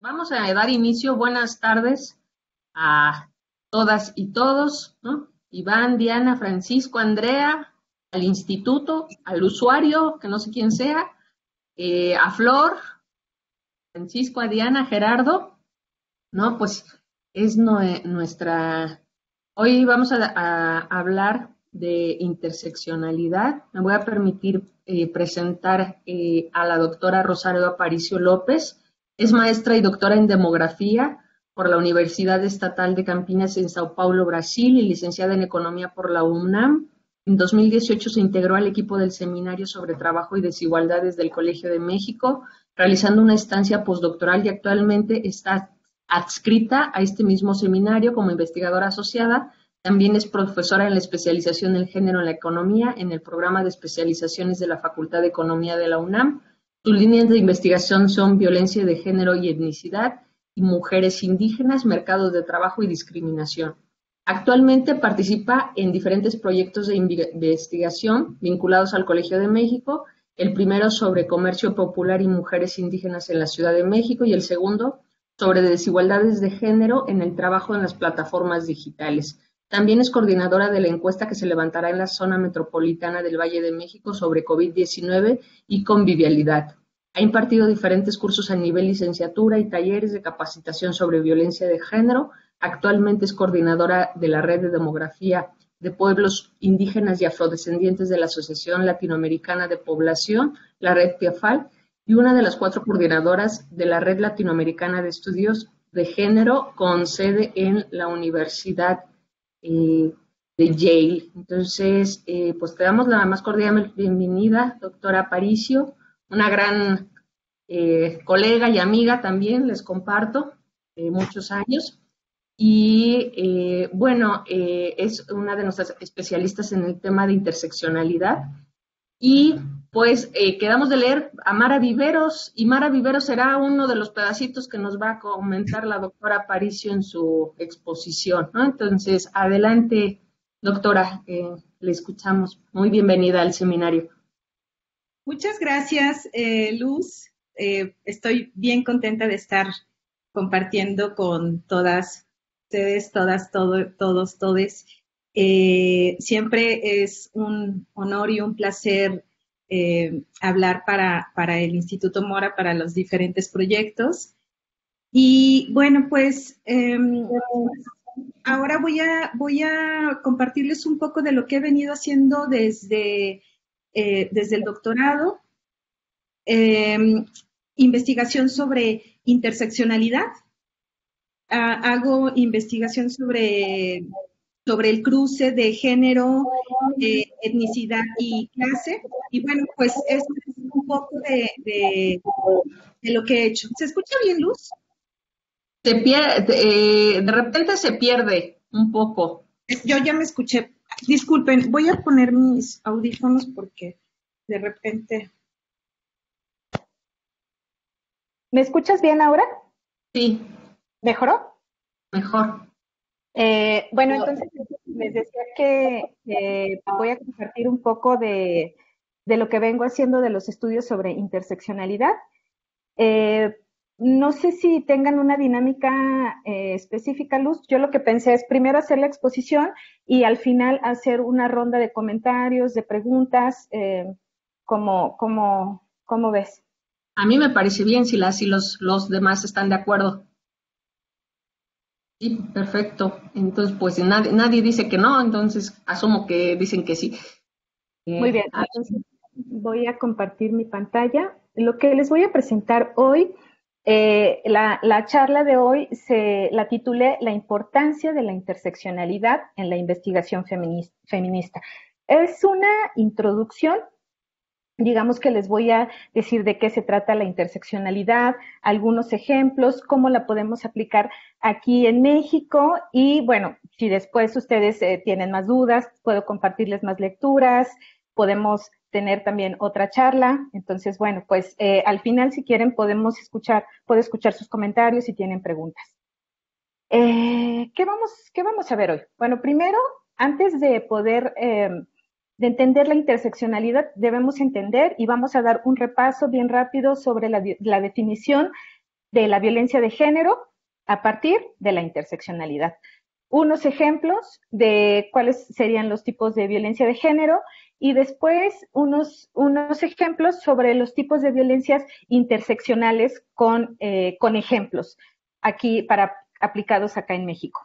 Vamos a dar inicio. Buenas tardes a todas y todos, ¿no? Iván, Diana, Francisco, Andrea, al instituto, al usuario, que no sé quién sea, a Flor, Francisco, a Diana, Gerardo, ¿no? Pues es nuestra. Hoy vamos a hablar de interseccionalidad. Me voy a permitir presentar a la doctora Rosario Aparicio López. Es maestra y doctora en demografía por la Universidad Estatal de Campinas en Sao Paulo, Brasil, y licenciada en economía por la UNAM. En 2018 se integró al equipo del Seminario sobre Trabajo y Desigualdades del Colegio de México, realizando una estancia postdoctoral y actualmente está adscrita a este mismo seminario como investigadora asociada. También es profesora en la especialización del género en la economía en el programa de especializaciones de la Facultad de Economía de la UNAM. Sus líneas de investigación son violencia de género y etnicidad y mujeres indígenas, mercados de trabajo y discriminación. Actualmente participa en diferentes proyectos de investigación vinculados al Colegio de México, el primero sobre comercio popular y mujeres indígenas en la Ciudad de México y el segundo sobre desigualdades de género en el trabajo en las plataformas digitales. También es coordinadora de la encuesta que se levantará en la zona metropolitana del Valle de México sobre COVID-19 y convivialidad. Ha impartido diferentes cursos a nivel licenciatura y talleres de capacitación sobre violencia de género. Actualmente es coordinadora de la Red de Demografía de Pueblos Indígenas y Afrodescendientes de la Asociación Latinoamericana de Población, la Red PIAFAL, y una de las 4 coordinadoras de la Red Latinoamericana de Estudios de Género con sede en la Universidad de Yale. Entonces, pues te damos la más cordial bienvenida, doctora Aparicio, una gran colega y amiga también, les comparto, muchos años. Y bueno, es una de nuestras especialistas en el tema de interseccionalidad. Y pues quedamos de leer a Mara Viveros, y Mara Viveros será uno de los pedacitos que nos va a comentar la doctora Aparicio en su exposición, ¿no? Entonces, adelante, doctora, le escuchamos. Muy bienvenida al seminario. Muchas gracias, Luz. Estoy bien contenta de estar compartiendo con todas ustedes, todos, todes. Siempre es un honor y un placer hablar para el Instituto Mora, para los diferentes proyectos. Y bueno, pues ahora voy a compartirles un poco de lo que he venido haciendo desde el doctorado. Investigación sobre interseccionalidad. Hago investigación sobre el cruce de género, etnicidad y clase. Y bueno, pues esto es un poco de lo que he hecho. ¿Se escucha bien, Luz? De repente se pierde un poco. Yo ya me escuché. Disculpen, voy a poner mis audífonos porque de repente... ¿Me escuchas bien ahora? Sí. ¿Mejoró? Mejor. Bueno, entonces les decía que voy a compartir un poco de lo que vengo haciendo de los estudios sobre interseccionalidad. Eh, no sé si tengan una dinámica específica, Luz. Yo lo que pensé es primero hacer la exposición y al final hacer una ronda de comentarios, de preguntas. ¿Cómo ves? A mí me parece bien si los demás están de acuerdo. Sí, perfecto. Entonces, pues nadie dice que no, entonces asumo que dicen que sí. Muy bien, entonces voy a compartir mi pantalla. Lo que les voy a presentar hoy, la charla de hoy la titulé La importancia de la interseccionalidad en la investigación feminista. Es una introducción. Digamos que les voy a decir de qué se trata la interseccionalidad, algunos ejemplos, cómo la podemos aplicar aquí en México y bueno, si después ustedes tienen más dudas, puedo compartirles más lecturas, podemos tener también otra charla. Entonces, bueno, pues al final si quieren puedo escuchar sus comentarios si tienen preguntas. ¿Qué vamos a ver hoy? Bueno, primero, antes de poder de entender la interseccionalidad, debemos entender y vamos a dar un repaso bien rápido sobre la definición de la violencia de género a partir de la interseccionalidad. Unos ejemplos de cuáles serían los tipos de violencia de género y después unos ejemplos sobre los tipos de violencias interseccionales con ejemplos aquí aplicados acá en México.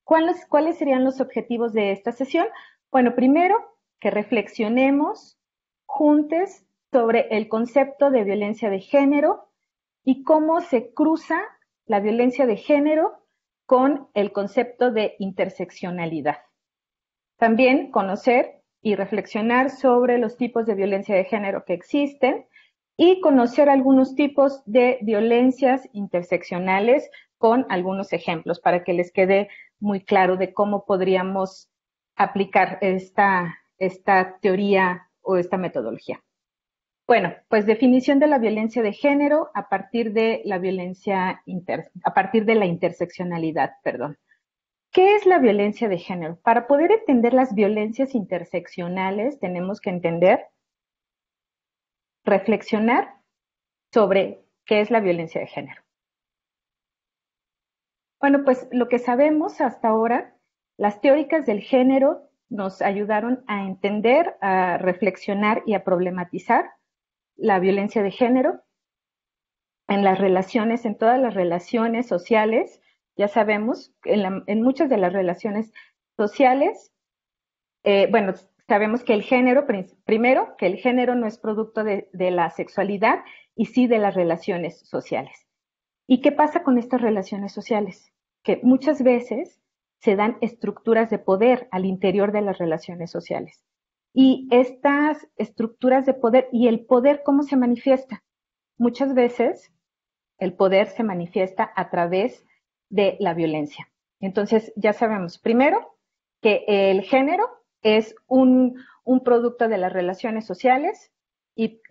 ¿Cuáles serían los objetivos de esta sesión? Bueno, primero, que reflexionemos juntos sobre el concepto de violencia de género y cómo se cruza la violencia de género con el concepto de interseccionalidad. También conocer y reflexionar sobre los tipos de violencia de género que existen y conocer algunos tipos de violencias interseccionales con algunos ejemplos para que les quede muy claro de cómo podríamos aplicar esta teoría o esta metodología. Bueno, pues definición de la violencia de género a partir de la interseccionalidad, perdón. ¿Qué es la violencia de género? Para poder entender las violencias interseccionales tenemos que reflexionar sobre qué es la violencia de género. Bueno, pues lo que sabemos hasta ahora, las teóricas del género nos ayudaron a entender, a reflexionar y a problematizar la violencia de género en las relaciones, en todas las relaciones sociales. Ya sabemos, en muchas de las relaciones sociales, sabemos que el género, primero, que el género no es producto de la sexualidad y sí de las relaciones sociales. ¿Y qué pasa con estas relaciones sociales? Que muchas veces se dan estructuras de poder al interior de las relaciones sociales. Y estas estructuras de poder, ¿y el poder cómo se manifiesta? Muchas veces el poder se manifiesta a través de la violencia. Entonces, ya sabemos, primero, que el género es un producto de las relaciones sociales y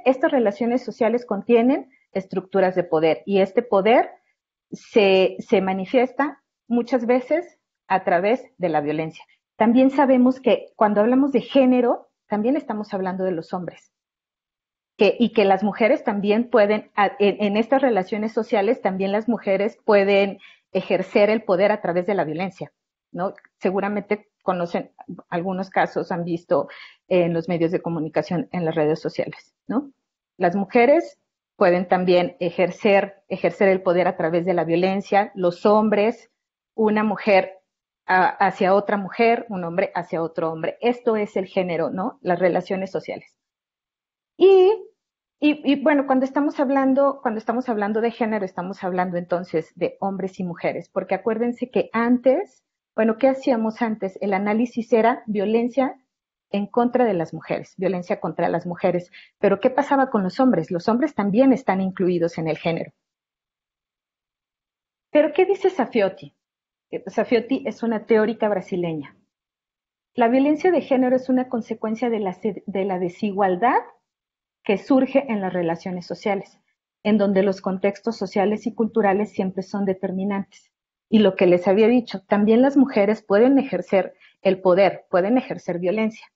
estas relaciones sociales contienen estructuras de poder y este poder se manifiesta muchas veces a través de la violencia. También sabemos que cuando hablamos de género, también estamos hablando de los hombres. Y que las mujeres también pueden, en estas relaciones sociales, también las mujeres pueden ejercer el poder a través de la violencia, ¿no? Seguramente conocen algunos casos, han visto en los medios de comunicación, en las redes sociales, ¿no? Las mujeres pueden también ejercer el poder a través de la violencia, los hombres, una mujer hacia otra mujer, un hombre hacia otro hombre. Esto es el género, ¿no? Las relaciones sociales. Y bueno, cuando estamos hablando de género, estamos hablando entonces de hombres y mujeres, porque acuérdense que antes, bueno, ¿qué hacíamos antes? El análisis era violencia en contra de las mujeres, violencia contra las mujeres. Pero ¿qué pasaba con los hombres? Los hombres también están incluidos en el género. ¿Pero qué dice Safiotti? Safiotti es una teórica brasileña. La violencia de género es una consecuencia de la desigualdad que surge en las relaciones sociales, en donde los contextos sociales y culturales siempre son determinantes. Y lo que les había dicho, también las mujeres pueden ejercer el poder, pueden ejercer violencia.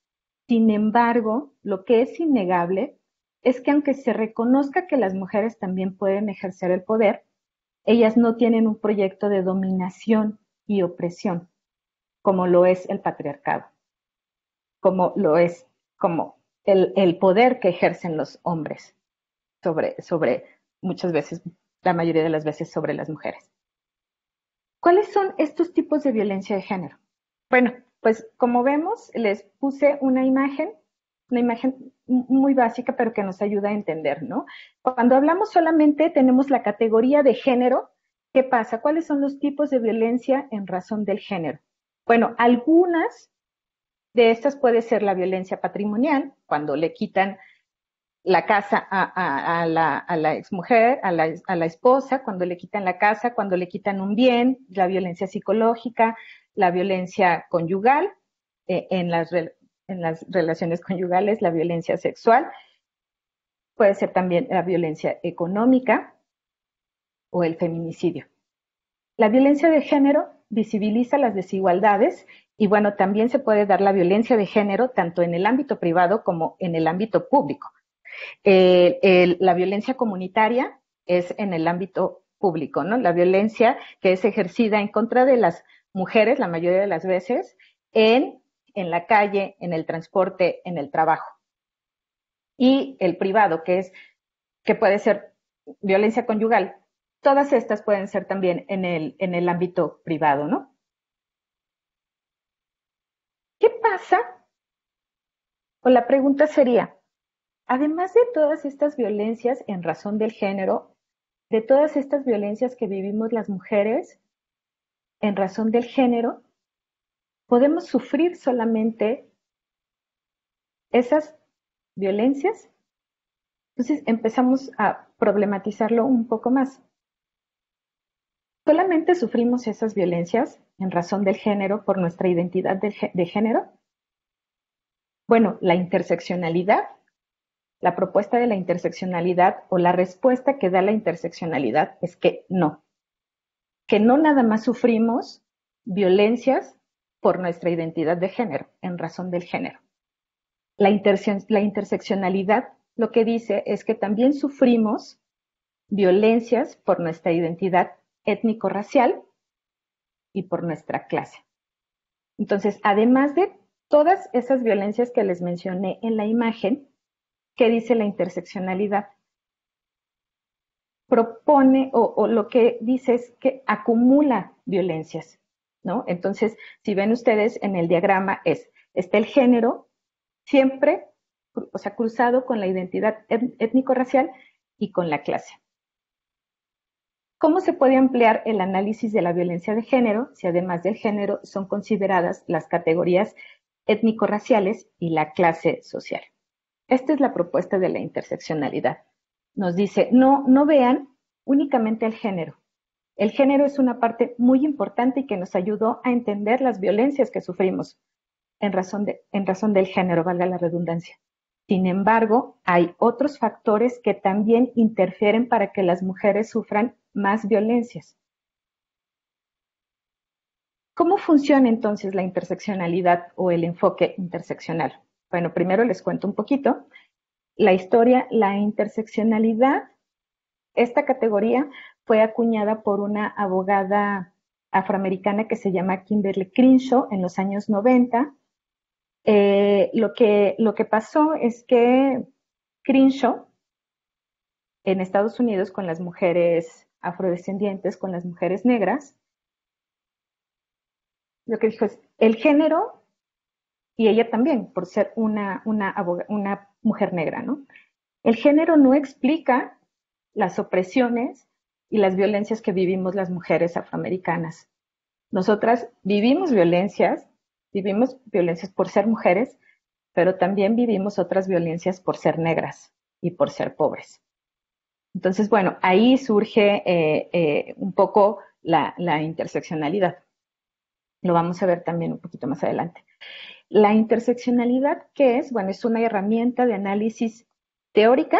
Sin embargo, lo que es innegable es que aunque se reconozca que las mujeres también pueden ejercer el poder, ellas no tienen un proyecto de dominación y opresión, como lo es el patriarcado, como lo es como el poder que ejercen los hombres sobre muchas veces, la mayoría de las veces, sobre las mujeres. ¿Cuáles son estos tipos de violencia de género? Bueno, pues como vemos, les puse una imagen muy básica, pero que nos ayuda a entender, ¿no? Cuando hablamos solamente tenemos la categoría de género. ¿Qué pasa? ¿Cuáles son los tipos de violencia en razón del género? Bueno, algunas de estas puede ser la violencia patrimonial, cuando le quitan la casa a la exmujer, a la esposa, cuando le quitan la casa, cuando le quitan un bien, la violencia psicológica, la violencia conyugal, en las relaciones conyugales, la violencia sexual, puede ser también la violencia económica o el feminicidio. La violencia de género visibiliza las desigualdades y bueno, también se puede dar la violencia de género tanto en el ámbito privado como en el ámbito público. La violencia comunitaria es en el ámbito público, ¿no? La violencia que es ejercida en contra de las mujeres, la mayoría de las veces, en la calle, en el transporte, en el trabajo. Y el privado, que puede ser violencia conyugal. Todas estas pueden ser también en el ámbito privado, ¿no? ¿Qué pasa? O la pregunta sería, además de todas estas violencias en razón del género, de todas estas violencias que vivimos las mujeres en razón del género, ¿podemos sufrir solamente esas violencias? Entonces empezamos a problematizarlo un poco más. ¿Solamente sufrimos esas violencias en razón del género por nuestra identidad de género? Bueno, la interseccionalidad, la propuesta de la interseccionalidad o la respuesta que da la interseccionalidad es que no nada más sufrimos violencias por nuestra identidad de género, en razón del género. La interseccionalidad lo que dice es que también sufrimos violencias por nuestra identidad étnico-racial y por nuestra clase. Entonces, además de todas esas violencias que les mencioné en la imagen, ¿qué dice la interseccionalidad? Propone o lo que dice es que acumula violencias, ¿no? Entonces, si ven ustedes en el diagrama está el género siempre, o sea, cruzado con la identidad étnico-racial y con la clase. ¿Cómo se puede ampliar el análisis de la violencia de género si además del género son consideradas las categorías étnico-raciales y la clase social? Esta es la propuesta de la interseccionalidad. Nos dice, no vean únicamente el género. El género es una parte muy importante y que nos ayudó a entender las violencias que sufrimos en razón del género, valga la redundancia. Sin embargo, hay otros factores que también interfieren para que las mujeres sufran más violencias. ¿Cómo funciona entonces la interseccionalidad o el enfoque interseccional? Bueno, primero les cuento un poquito. La historia, la interseccionalidad, esta categoría fue acuñada por una abogada afroamericana que se llama Kimberly Crenshaw en los años 90. Lo que pasó es que Crenshaw en Estados Unidos con las mujeres afrodescendientes, con las mujeres negras, lo que dijo es el género, y ella también, por ser una mujer negra, ¿no? El género no explica las opresiones y las violencias que vivimos las mujeres afroamericanas. Nosotras vivimos violencias por ser mujeres, pero también vivimos otras violencias por ser negras y por ser pobres. Entonces, bueno, ahí surge un poco la interseccionalidad. Lo vamos a ver también un poquito más adelante. La interseccionalidad, ¿qué es? Bueno, es una herramienta de análisis teórica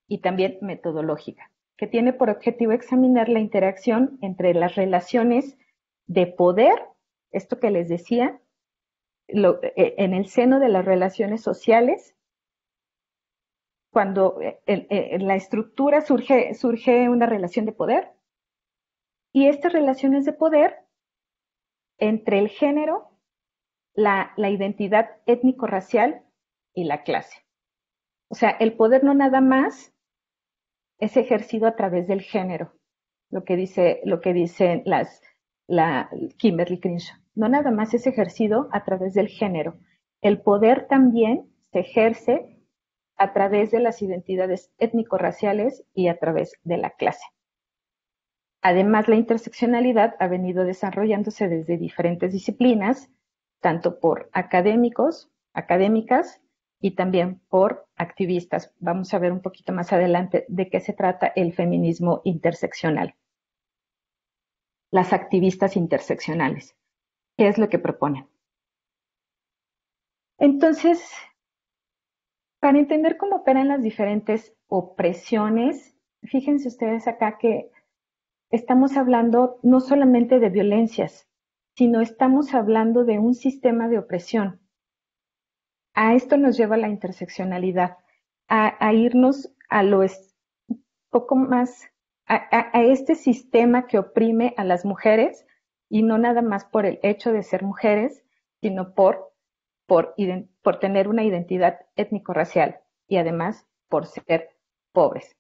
y también metodológica, que tiene por objetivo examinar la interacción entre las relaciones de poder, esto que les decía, en el seno de las relaciones sociales, cuando en la estructura surge una relación de poder, y estas relaciones de poder entre el género, la identidad étnico-racial y la clase. O sea, el poder no nada más es ejercido a través del género, lo que dicen la Kimberly Crenshaw. No nada más es ejercido a través del género. El poder también se ejerce a través de las identidades étnico-raciales y a través de la clase. Además, la interseccionalidad ha venido desarrollándose desde diferentes disciplinas, tanto por académicas, y también por activistas. Vamos a ver un poquito más adelante de qué se trata el feminismo interseccional. Las activistas interseccionales. ¿Qué es lo que proponen? Entonces, para entender cómo operan las diferentes opresiones, fíjense ustedes acá que estamos hablando no solamente de violencias, sino estamos hablando de un sistema de opresión. A esto nos lleva la interseccionalidad, a irnos a lo poco más a este sistema que oprime a las mujeres, y no nada más por el hecho de ser mujeres, sino por tener una identidad étnico-racial y además por ser pobres.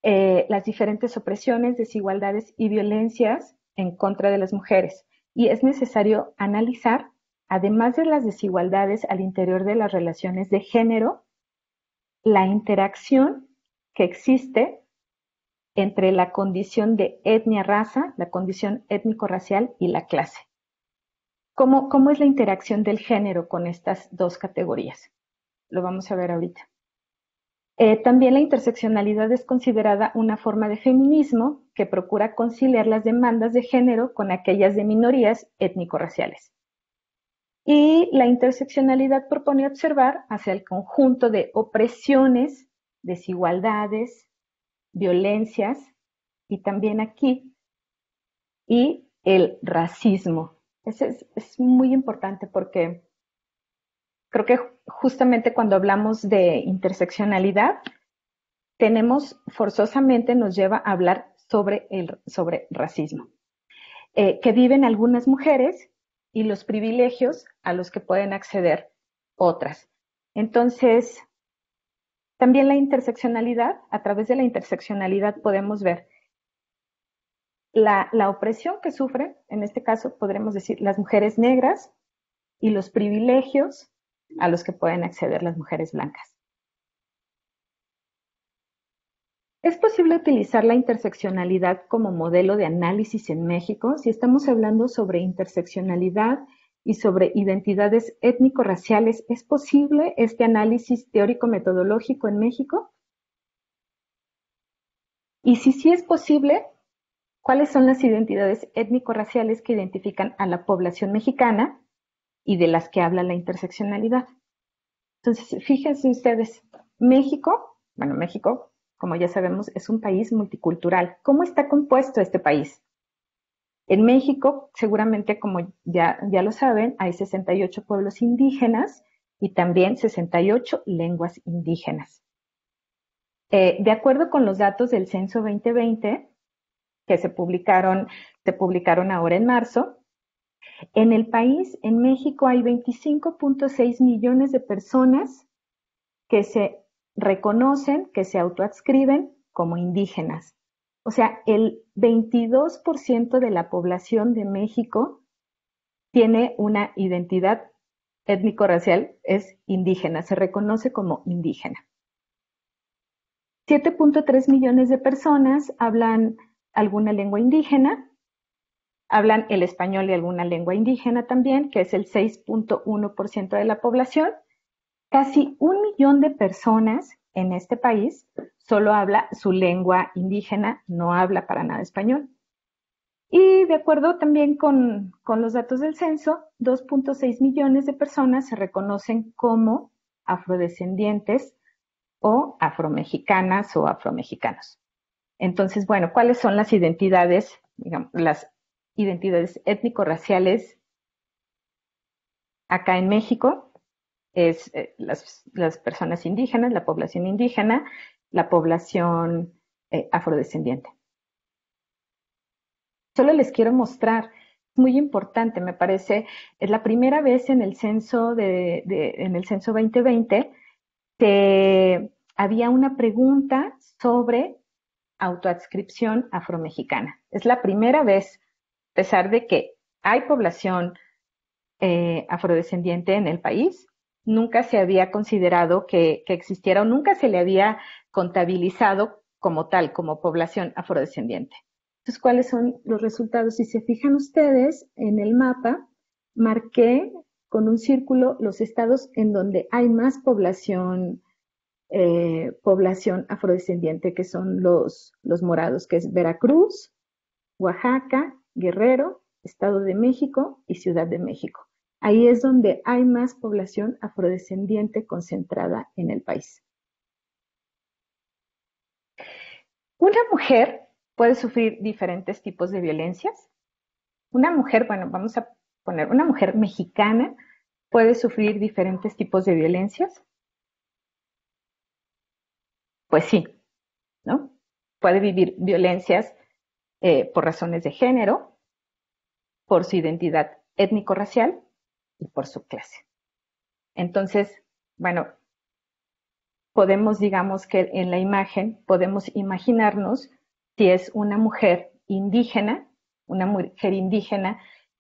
Las diferentes opresiones, desigualdades y violencias en contra de las mujeres. Y es necesario analizar, además de las desigualdades al interior de las relaciones de género, la interacción que existe entre la condición de etnia-raza, la condición étnico-racial y la clase. ¿Cómo es la interacción del género con estas dos categorías? Lo vamos a ver ahorita. También la interseccionalidad es considerada una forma de feminismo que procura conciliar las demandas de género con aquellas de minorías étnico-raciales. Y la interseccionalidad propone observar hacia el conjunto de opresiones, desigualdades, violencias, y también aquí, y el racismo. Es muy importante porque creo que justamente cuando hablamos de interseccionalidad, forzosamente nos lleva a hablar sobre racismo, que viven algunas mujeres y los privilegios a los que pueden acceder otras. Entonces, también la interseccionalidad, a través de la interseccionalidad podemos ver la opresión que sufren, en este caso podremos decir las mujeres negras, y los privilegios a los que pueden acceder las mujeres blancas. ¿Es posible utilizar la interseccionalidad como modelo de análisis en México? Si estamos hablando sobre interseccionalidad y sobre identidades étnico-raciales, ¿es posible este análisis teórico-metodológico en México? Y si sí es posible, ¿cuáles son las identidades étnico-raciales que identifican a la población mexicana y de las que habla la interseccionalidad? Entonces, fíjense ustedes, México, como ya sabemos, es un país multicultural. ¿Cómo está compuesto este país? En México, seguramente, como ya lo saben, hay 68 pueblos indígenas y también 68 lenguas indígenas. De acuerdo con los datos del Censo 2020, que se publicaron ahora en marzo, en el país, en México, hay 25.6 millones de personas que se reconocen, que se autoadscriben como indígenas. O sea, el 22% de la población de México tiene una identidad étnico-racial, es indígena, se reconoce como indígena. 7.3 millones de personas hablan alguna lengua indígena, hablan el español y alguna lengua indígena también, que es el 6.1% de la población. Casi 1 millón de personas en este país solo habla su lengua indígena, no habla para nada español. Y de acuerdo también con los datos del censo, 2.6 millones de personas se reconocen como afrodescendientes o afromexicanas o afromexicanos. Entonces, bueno, ¿cuáles son las identidades, las identidades étnico-raciales acá en México? Es las personas indígenas, la población indígena, la población afrodescendiente. Solo les quiero mostrar, muy importante, me parece, es la primera vez en el censo en el censo 2020 que había una pregunta sobre autoadscripción afromexicana. Es la primera vez, a pesar de que hay población afrodescendiente en el país, nunca se había considerado que existiera o nunca se le había contabilizado como tal, como población afrodescendiente. Entonces, ¿cuáles son los resultados? Si se fijan ustedes en el mapa, marqué con un círculo los estados en donde hay más población afrodescendiente, que son los morados, que es Veracruz, Oaxaca, Guerrero, Estado de México y Ciudad de México. Ahí es donde hay más población afrodescendiente concentrada en el país. Una mujer puede sufrir diferentes tipos de violencias. Una mujer, vamos a poner, una mujer mexicana puede sufrir diferentes tipos de violencias. Pues sí, ¿no? Puede vivir violencias por razones de género, por su identidad étnico-racial y por su clase. Entonces, bueno, podemos, digamos que en la imagen, podemos imaginarnos si es una mujer indígena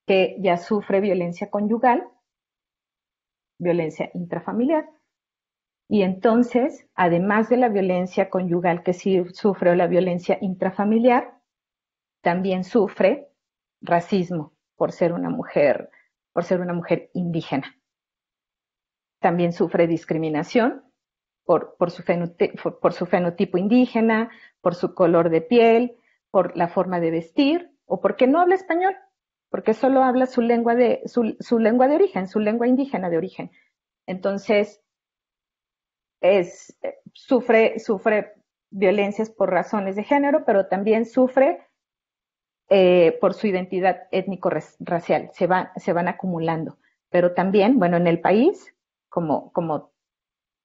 que ya sufre violencia conyugal, violencia intrafamiliar, y entonces, además de la violencia conyugal que sí sufre o la violencia intrafamiliar, también sufre racismo por ser una mujer indígena. También sufre discriminación por su fenotipo indígena, por su color de piel, por la forma de vestir, o porque no habla español, porque solo habla su lengua de origen, su lengua indígena de origen. Entonces, sufre violencias por razones de género, pero también sufre por su identidad étnico-racial, se van acumulando. Pero también, bueno, en el país, como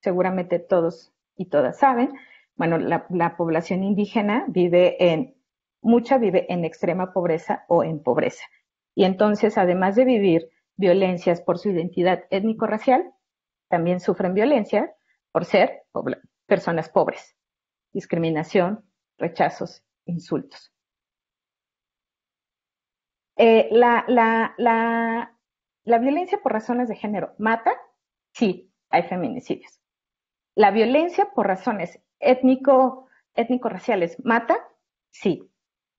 seguramente todos y todas saben, bueno, la población indígena vive en extrema pobreza o en pobreza. Y entonces, además de vivir violencias por su identidad étnico-racial, también sufren violencia por ser personas pobres, discriminación, rechazos, insultos. La violencia por razones de género mata, sí, hay feminicidios. La violencia por razones étnico-raciales mata, sí,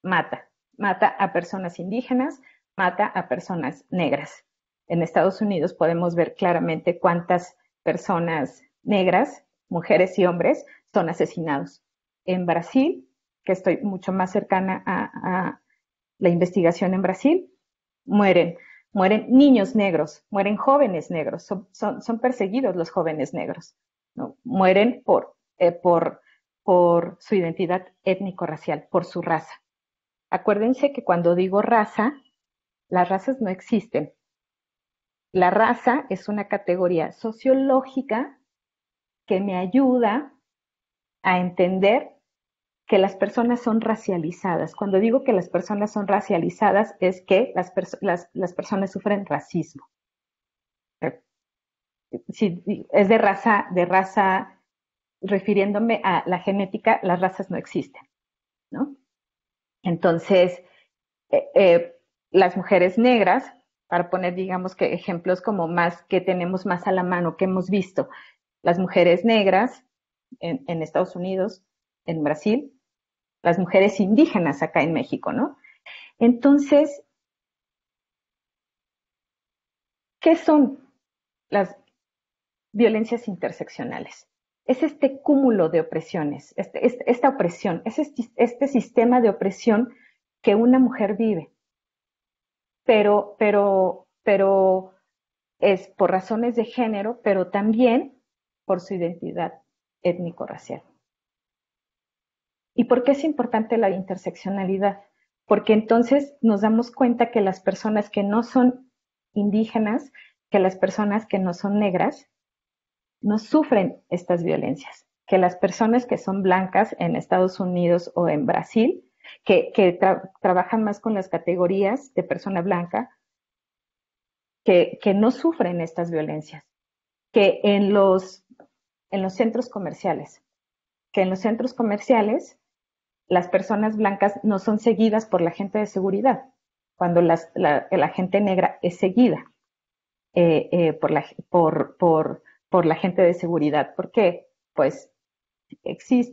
mata. Mata a personas indígenas, mata a personas negras. En Estados Unidos podemos ver claramente cuántas personas negras, mujeres y hombres, son asesinados. En Brasil, que estoy mucho más cercana a la investigación en Brasil, mueren niños negros, mueren jóvenes negros, son perseguidos los jóvenes negros, ¿no? Mueren por su identidad étnico-racial, por su raza. Acuérdense que cuando digo raza, las razas no existen. La raza es una categoría sociológica que me ayuda a entender que las personas son racializadas. Cuando digo que las personas son racializadas es que las personas sufren racismo. Si es de raza, refiriéndome a la genética, las razas no existen, ¿no? Entonces, las mujeres negras, para poner, digamos que ejemplos como más que tenemos más a la mano, que hemos visto, las mujeres negras en Estados Unidos, en Brasil, las mujeres indígenas acá en México, ¿no? Entonces, ¿qué son las violencias interseccionales? Es este cúmulo de opresiones, esta opresión, es este sistema de opresión que una mujer vive, pero es por razones de género, pero también por su identidad étnico-racial. ¿Y por qué es importante la interseccionalidad? Porque entonces nos damos cuenta que las personas que no son indígenas, que las personas que no son negras, no sufren estas violencias, que las personas que son blancas en Estados Unidos o en Brasil, que trabajan más con las categorías de persona blanca, que no sufren estas violencias, que en los centros comerciales, las personas blancas no son seguidas por la gente de seguridad, cuando la gente negra es seguida por la gente de seguridad. ¿Por qué? Pues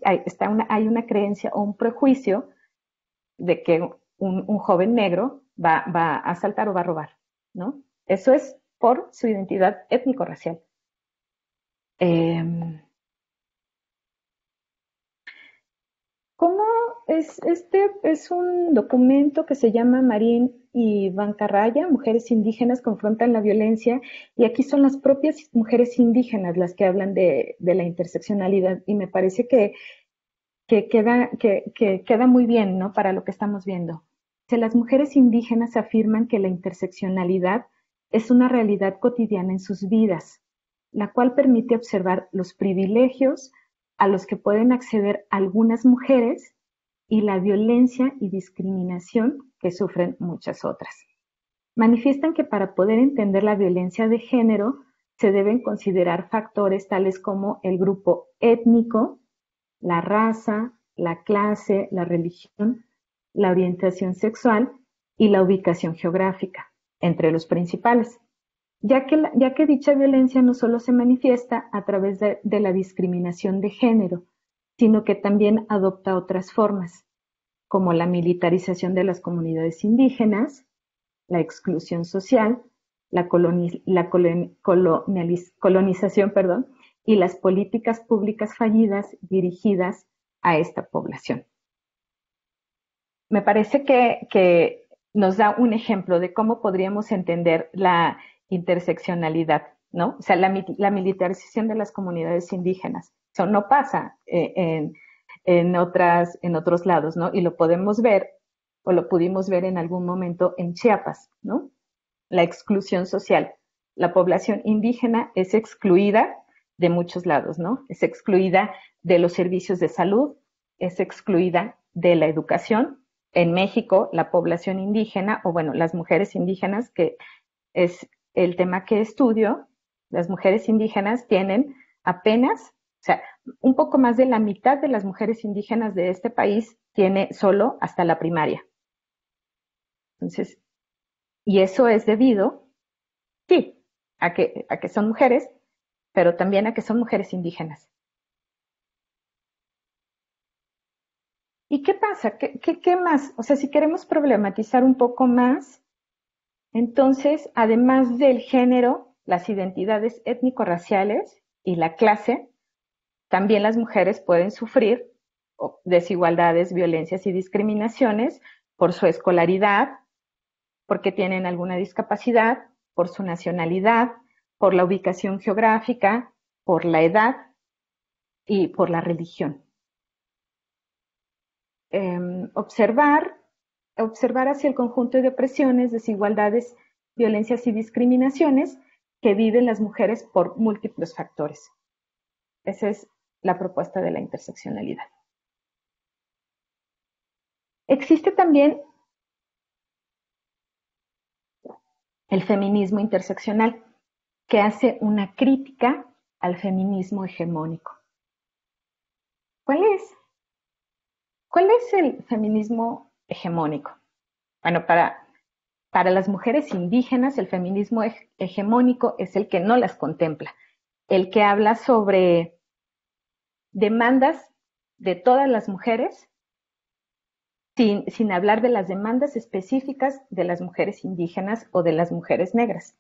hay una creencia o un prejuicio de que un joven negro va a asaltar o va a robar, ¿no? Eso es por su identidad étnico-racial. ¿Cómo es? Es un documento que se llama Marín y Bancarraya, Mujeres Indígenas confrontan la violencia, y aquí son las propias mujeres indígenas las que hablan de la interseccionalidad, y me parece que queda muy bien, ¿no? Para lo que estamos viendo. Las mujeres indígenas afirman que la interseccionalidad es una realidad cotidiana en sus vidas, la cual permite observar los privilegios a los que pueden acceder algunas mujeres y la violencia y discriminación que sufren muchas otras. Manifiestan que para poder entender la violencia de género se deben considerar factores tales como el grupo étnico, la raza, la clase, la religión, la orientación sexual y la ubicación geográfica, entre los principales, ya que dicha violencia no solo se manifiesta a través de la discriminación de género, sino que también adopta otras formas, como la militarización de las comunidades indígenas, la exclusión social, la colonización, y las políticas públicas fallidas dirigidas a esta población. Me parece que nos da un ejemplo de cómo podríamos entender la interseccionalidad, ¿no? O sea, la militarización de las comunidades indígenas. Eso no pasa en otros lados, ¿no? Y lo podemos ver, o lo pudimos ver en algún momento en Chiapas, ¿no? La exclusión social. La población indígena es excluida de muchos lados, ¿no? Es excluida de los servicios de salud, es excluida de la educación. En México, la población indígena, o bueno, las mujeres indígenas, que es el tema que estudio, las mujeres indígenas tienen apenas, o sea, un poco más de la mitad de las mujeres indígenas de este país tiene solo hasta la primaria. Entonces, y eso es debido, sí, a que son mujeres, pero también a que son mujeres indígenas. ¿Y qué pasa? ¿Qué más? O sea, si queremos problematizar un poco más, entonces, además del género, las identidades étnico-raciales y la clase, también las mujeres pueden sufrir desigualdades, violencias y discriminaciones por su escolaridad, porque tienen alguna discapacidad, por su nacionalidad, por la ubicación geográfica, por la edad y por la religión. Observar hacia el conjunto de opresiones, desigualdades, violencias y discriminaciones que viven las mujeres por múltiples factores. Esa es la propuesta de la interseccionalidad. Existe también el feminismo interseccional, que hace una crítica al feminismo hegemónico. ¿Cuál es el feminismo hegemónico? Bueno, para las mujeres indígenas, el feminismo hegemónico es el que no las contempla, el que habla sobre demandas de todas las mujeres, sin hablar de las demandas específicas de las mujeres indígenas o de las mujeres negras.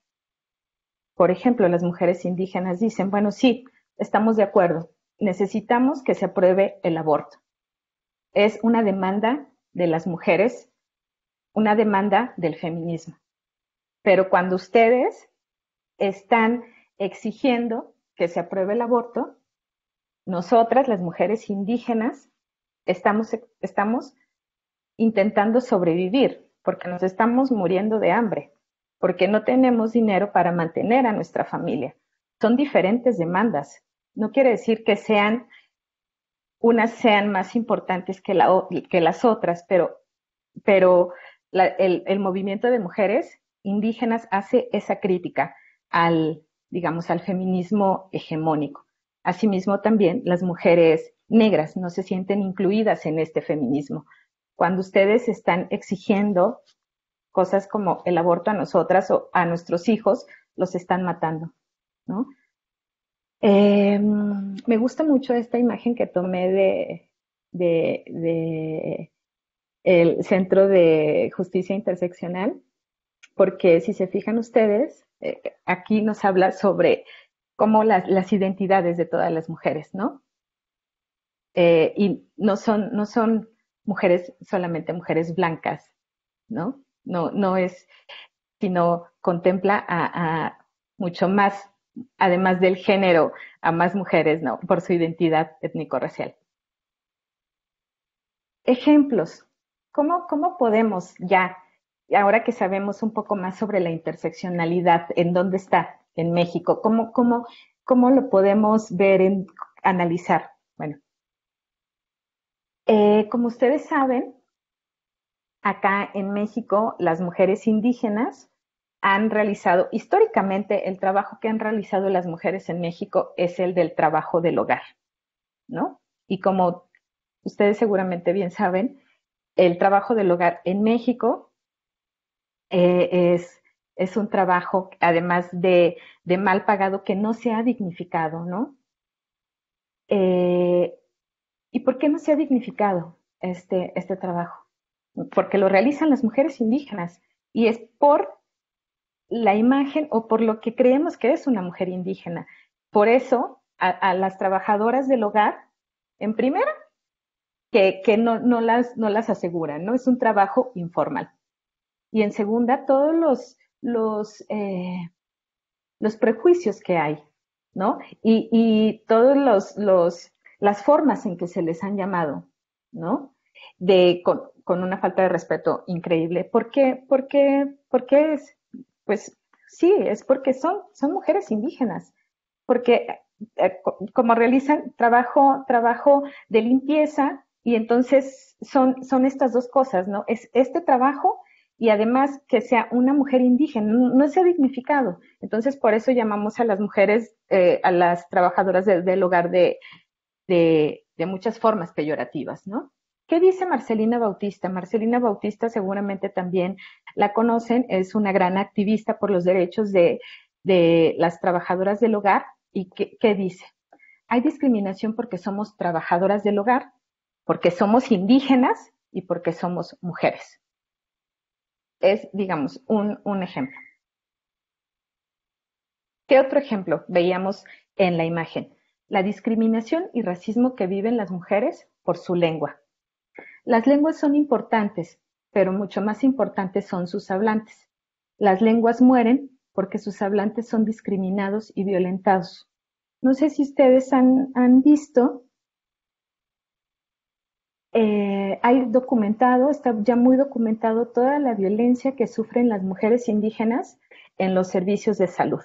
Por ejemplo, las mujeres indígenas dicen, bueno, sí, estamos de acuerdo, necesitamos que se apruebe el aborto. Es una demanda de las mujeres, una demanda del feminismo. Pero cuando ustedes están exigiendo que se apruebe el aborto, nosotras, las mujeres indígenas, estamos intentando sobrevivir, porque nos estamos muriendo de hambre, porque no tenemos dinero para mantener a nuestra familia. Son diferentes demandas. No quiere decir que unas sean más importantes que las otras, pero el movimiento de mujeres indígenas hace esa crítica al feminismo hegemónico. Asimismo, también las mujeres negras no se sienten incluidas en este feminismo. Cuando ustedes están exigiendo cosas como el aborto a nosotras o a nuestros hijos, los están matando, ¿no? Me gusta mucho esta imagen que tomé de el Centro de Justicia Interseccional, porque si se fijan ustedes, aquí nos habla sobre cómo las identidades de todas las mujeres, ¿no? Y no son mujeres, solamente mujeres blancas, ¿no? No es, sino contempla a mucho más, además del género, a más mujeres, ¿no? Por su identidad étnico-racial. Ejemplos. ¿Cómo podemos ya, ahora que sabemos un poco más sobre la interseccionalidad, en dónde está en México, cómo lo podemos ver, analizar? Bueno, como ustedes saben, acá en México las mujeres indígenas han realizado, históricamente el trabajo que han realizado las mujeres en México es el del trabajo del hogar, ¿no? Y como ustedes seguramente bien saben, el trabajo del hogar en México es un trabajo, además de mal pagado, que no se ha dignificado, ¿no? ¿Y por qué no se ha dignificado este trabajo? Porque lo realizan las mujeres indígenas y es por la imagen o por lo que creemos que es una mujer indígena. Por eso, a las trabajadoras del hogar, en primera, que no las aseguran, ¿no? Es un trabajo informal. Y en segunda, todos los prejuicios que hay, ¿no? Y todas las formas en que se les han llamado, ¿no? Con una falta de respeto increíble. ¿Por qué? Porque es, pues sí, es porque son mujeres indígenas, porque como realizan trabajo de limpieza, y entonces son estas dos cosas, ¿no? Es este trabajo y además que sea una mujer indígena, no se ha dignificado. Entonces, por eso llamamos a las mujeres, a las trabajadoras del hogar de muchas formas peyorativas, ¿no? ¿Qué dice Marcelina Bautista? Marcelina Bautista seguramente también la conocen, es una gran activista por los derechos de las trabajadoras del hogar. ¿Y qué dice? Hay discriminación porque somos trabajadoras del hogar, porque somos indígenas y porque somos mujeres. Es, digamos, un ejemplo. ¿Qué otro ejemplo veíamos en la imagen? La discriminación y racismo que viven las mujeres por su lengua. Las lenguas son importantes, pero mucho más importantes son sus hablantes. Las lenguas mueren porque sus hablantes son discriminados y violentados. No sé si ustedes han visto, hay documentado, está ya muy documentado toda la violencia que sufren las mujeres indígenas en los servicios de salud.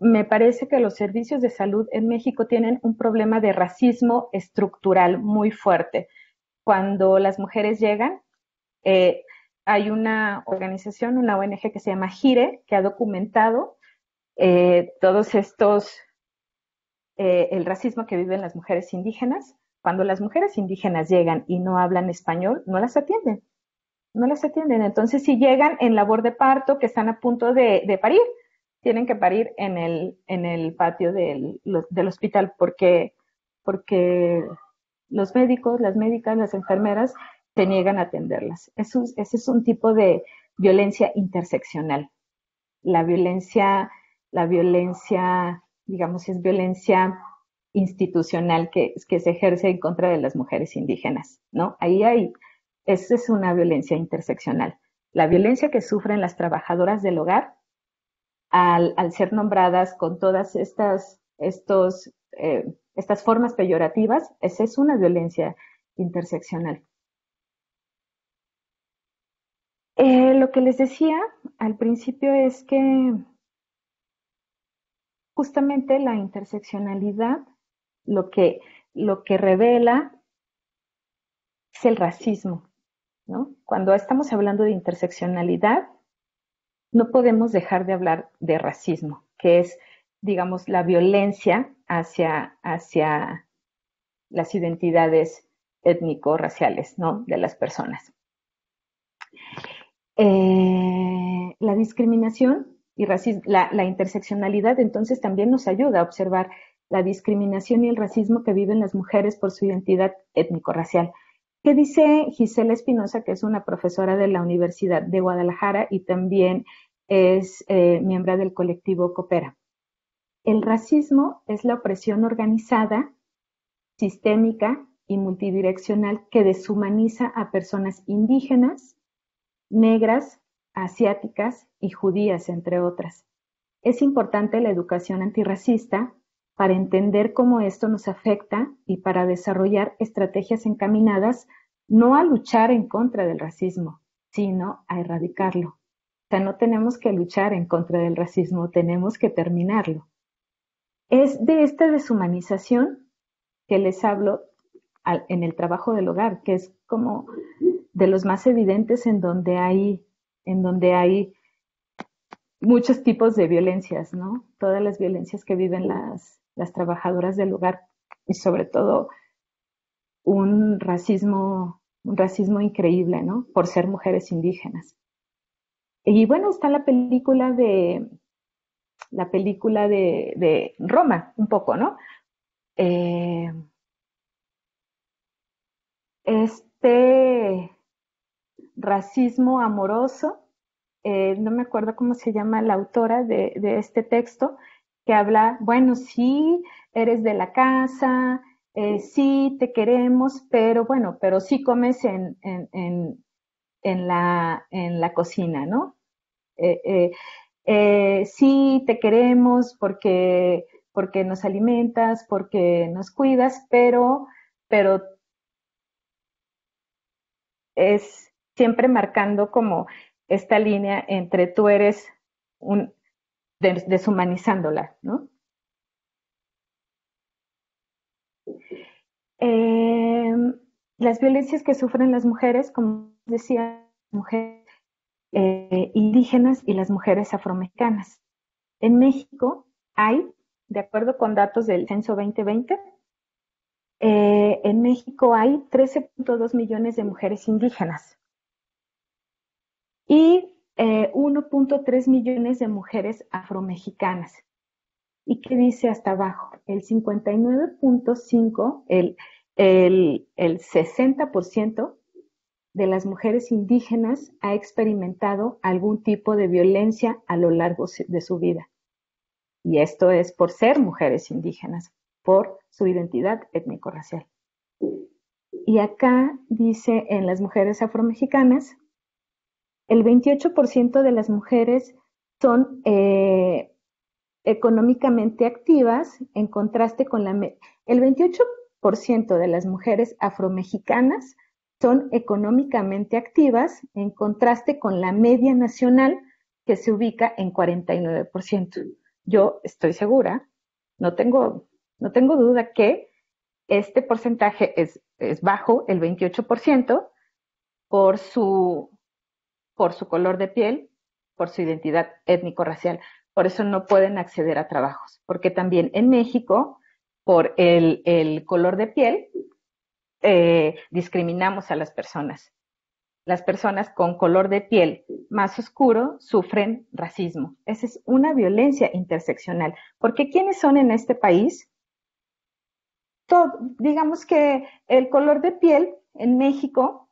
Me parece que los servicios de salud en México tienen un problema de racismo estructural muy fuerte. Cuando las mujeres llegan, eh, hay una organización, una ONG que se llama GIRE, que ha documentado todos estos, el racismo que viven las mujeres indígenas. Cuando las mujeres indígenas llegan y no hablan español, no las atienden. No las atienden. Entonces, si llegan en labor de parto, que están a punto de parir, tienen que parir en el patio del hospital porque los médicos, las médicas, las enfermeras se niegan a atenderlas. Ese es un tipo de violencia interseccional. La violencia, digamos, es violencia institucional que se ejerce en contra de las mujeres indígenas, ¿no? Esa es una violencia interseccional. La violencia que sufren las trabajadoras del hogar al ser nombradas con todas estas formas peyorativas, esa es una violencia interseccional. Lo que les decía al principio es que justamente la interseccionalidad lo que revela es el racismo, ¿no? Cuando estamos hablando de interseccionalidad, no podemos dejar de hablar de racismo, que es, digamos, la violencia hacia las identidades étnico-raciales, ¿no? De las personas. La discriminación y racismo, la interseccionalidad entonces también nos ayuda a observar la discriminación y el racismo que viven las mujeres por su identidad étnico-racial. ¿Qué dice Gisela Espinosa, que es una profesora de la Universidad de Guadalajara y también es miembro del colectivo Coopera? El racismo es la opresión organizada, sistémica y multidireccional que deshumaniza a personas indígenas, negras, asiáticas y judías, entre otras. Es importante la educación antirracista para entender cómo esto nos afecta y para desarrollar estrategias encaminadas no a luchar en contra del racismo, sino a erradicarlo. O sea, no tenemos que luchar en contra del racismo, tenemos que terminarlo. Es de esta deshumanización que les hablo en el trabajo del hogar, que es como de los más evidentes en donde hay muchos tipos de violencias, ¿no? Todas las violencias que viven las trabajadoras del hogar y sobre todo un racismo increíble, ¿no? Por ser mujeres indígenas. Y bueno, está la película de Roma, un poco, ¿no? Este racismo amoroso, no me acuerdo cómo se llama la autora de este texto, que habla, bueno, sí, eres de la casa, sí, te queremos, pero bueno, pero sí comes en la cocina, ¿no? Sí, te queremos porque nos alimentas, porque nos cuidas, pero es siempre marcando como esta línea entre tú eres deshumanizándola, ¿no? Eh, las violencias que sufren las mujeres, como decía, mujeres indígenas y las mujeres afromexicanas. En México hay, de acuerdo con datos del Censo 2020, en México hay 13.2 millones de mujeres indígenas y 1.3 millones de mujeres afromexicanas. ¿Y qué dice hasta abajo? El 59.5, el 60% de las mujeres indígenas ha experimentado algún tipo de violencia a lo largo de su vida. Y esto es por ser mujeres indígenas, por su identidad étnico-racial. Y acá dice en las mujeres afromexicanas, el 28% de las mujeres son económicamente activas, en contraste con el 28% de las mujeres afromexicanas son económicamente activas, en contraste con la media nacional que se ubica en 49%. Yo estoy segura, no tengo duda que este porcentaje es bajo, el 28%, por su color de piel, por su identidad étnico-racial. Por eso no pueden acceder a trabajos, porque también en México, por el color de piel, discriminamos a las personas. Las personas con color de piel más oscuro sufren racismo. Esa es una violencia interseccional. Porque ¿quiénes son en este país? Digamos que el color de piel en México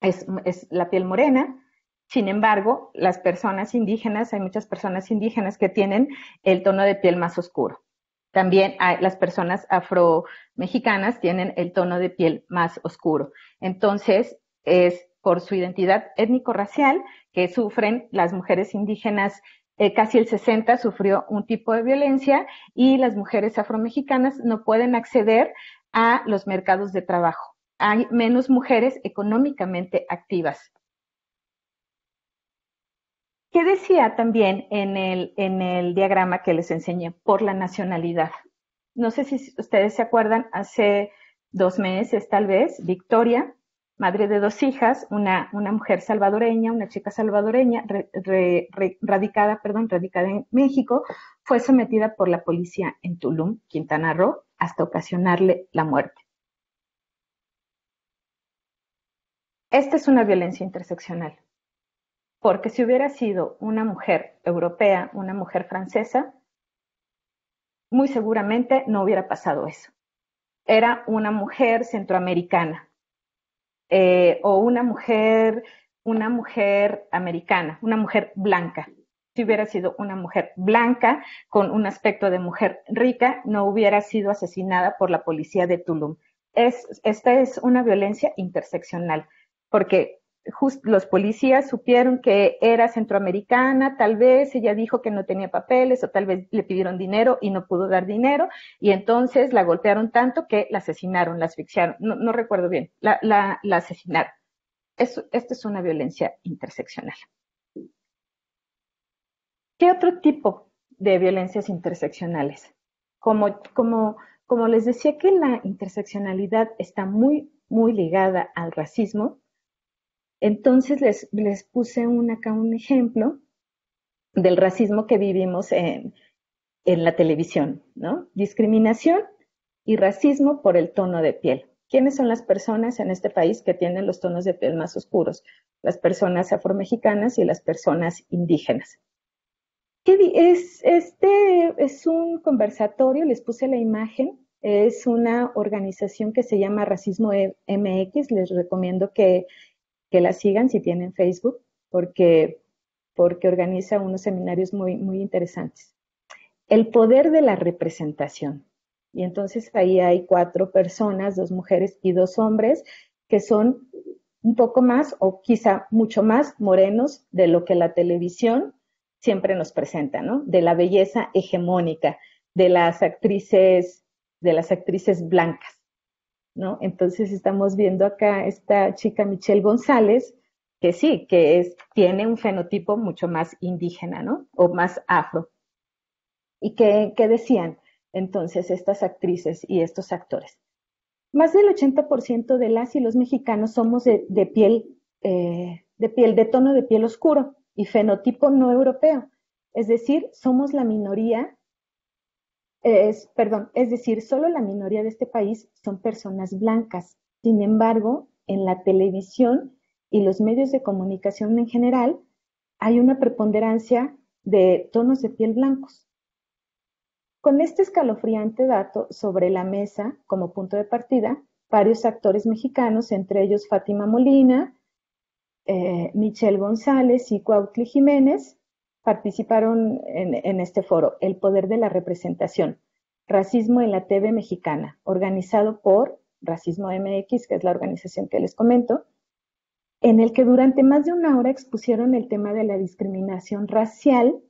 es la piel morena. Sin embargo, las personas indígenas, hay muchas personas indígenas que tienen el tono de piel más oscuro. También las personas afromexicanas tienen el tono de piel más oscuro. Entonces, es por su identidad étnico-racial que sufren las mujeres indígenas. Casi el 60% sufrió un tipo de violencia y las mujeres afromexicanas no pueden acceder a los mercados de trabajo. Hay menos mujeres económicamente activas. ¿Qué decía también en el diagrama que les enseñé? Por la nacionalidad. No sé si ustedes se acuerdan, hace 2 meses tal vez, Victoria, madre de 2 hijas, una mujer salvadoreña, una chica salvadoreña, radicada en México, fue sometida por la policía en Tulum, Quintana Roo, hasta ocasionarle la muerte. Esta es una violencia interseccional. Porque si hubiera sido una mujer europea, una mujer francesa, muy seguramente no hubiera pasado eso. Era una mujer centroamericana o una mujer americana, una mujer blanca. Si hubiera sido una mujer blanca con un aspecto de mujer rica, no hubiera sido asesinada por la policía de Tulum. Esta es una violencia interseccional, porque los policías supieron que era centroamericana, tal vez ella dijo que no tenía papeles o tal vez le pidieron dinero y no pudo dar dinero y entonces la golpearon tanto que la asesinaron, la asfixiaron, no recuerdo bien, la asesinaron. Esta es una violencia interseccional. ¿Qué otro tipo de violencias interseccionales? Como como les decía que la interseccionalidad está muy, muy ligada al racismo, entonces les puse acá un ejemplo del racismo que vivimos en la televisión, ¿no? Discriminación y racismo por el tono de piel. ¿Quiénes son las personas en este país que tienen los tonos de piel más oscuros? Las personas afromexicanas y las personas indígenas. Este es un conversatorio, les puse la imagen, es una organización que se llama Racismo MX, les recomiendo que la sigan si tienen Facebook, porque organiza unos seminarios muy, muy interesantes. El poder de la representación. Y entonces ahí hay 4 personas, 2 mujeres y 2 hombres, que son un poco más o quizá mucho más morenos de lo que la televisión siempre nos presenta, ¿no? De la belleza hegemónica, de las actrices blancas, ¿no? Entonces estamos viendo acá esta chica Michelle González, que sí, tiene un fenotipo mucho más indígena, ¿no? O más afro. ¿Y qué decían entonces estas actrices y estos actores? Más del 80% de las y los mexicanos somos de tono de piel oscuro y fenotipo no europeo. Es decir, somos la minoría, es decir, solo la minoría de este país son personas blancas. Sin embargo, en la televisión y los medios de comunicación en general, hay una preponderancia de tonos de piel blancos. Con este escalofriante dato sobre la mesa como punto de partida, varios actores mexicanos, entre ellos Fátima Molina, Michelle González y Cuautli Jiménez, participaron en este foro, El poder de la representación, racismo en la TV mexicana, organizado por Racismo MX, que es la organización que les comento, en el que durante más de una hora expusieron el tema de la discriminación racial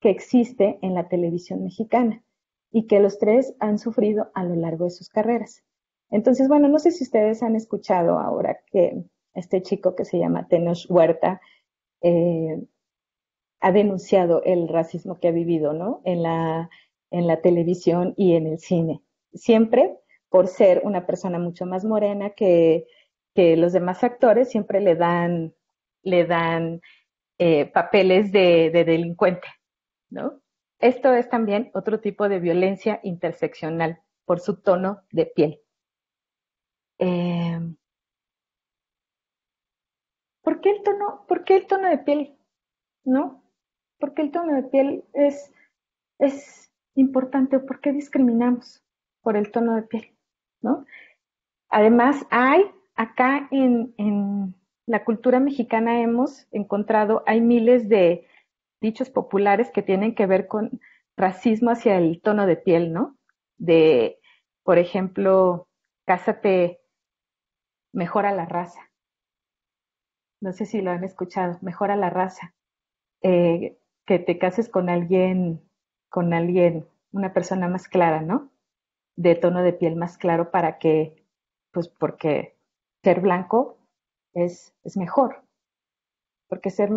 que existe en la televisión mexicana y que los 3 han sufrido a lo largo de sus carreras. Entonces, bueno, no sé si ustedes han escuchado ahora que este chico que se llama Tenoch Huerta ha denunciado el racismo que ha vivido, ¿no? En la televisión y en el cine. Siempre por ser una persona mucho más morena que los demás actores, siempre le dan papeles de delincuente, ¿no? Esto es también otro tipo de violencia interseccional por su tono de piel. ¿Por qué el tono de piel? ¿No? ¿Por qué el tono de piel es importante? ¿Por qué discriminamos por el tono de piel? ¿No? Además, acá en la cultura mexicana hemos encontrado, hay miles de dichos populares que tienen que ver con racismo hacia el tono de piel, ¿no? Por ejemplo, cásate, mejora la raza. No sé si lo han escuchado, mejora la raza. Que te cases con alguien, una persona más clara, ¿no? De tono de piel más claro porque ser blanco es mejor. Porque ser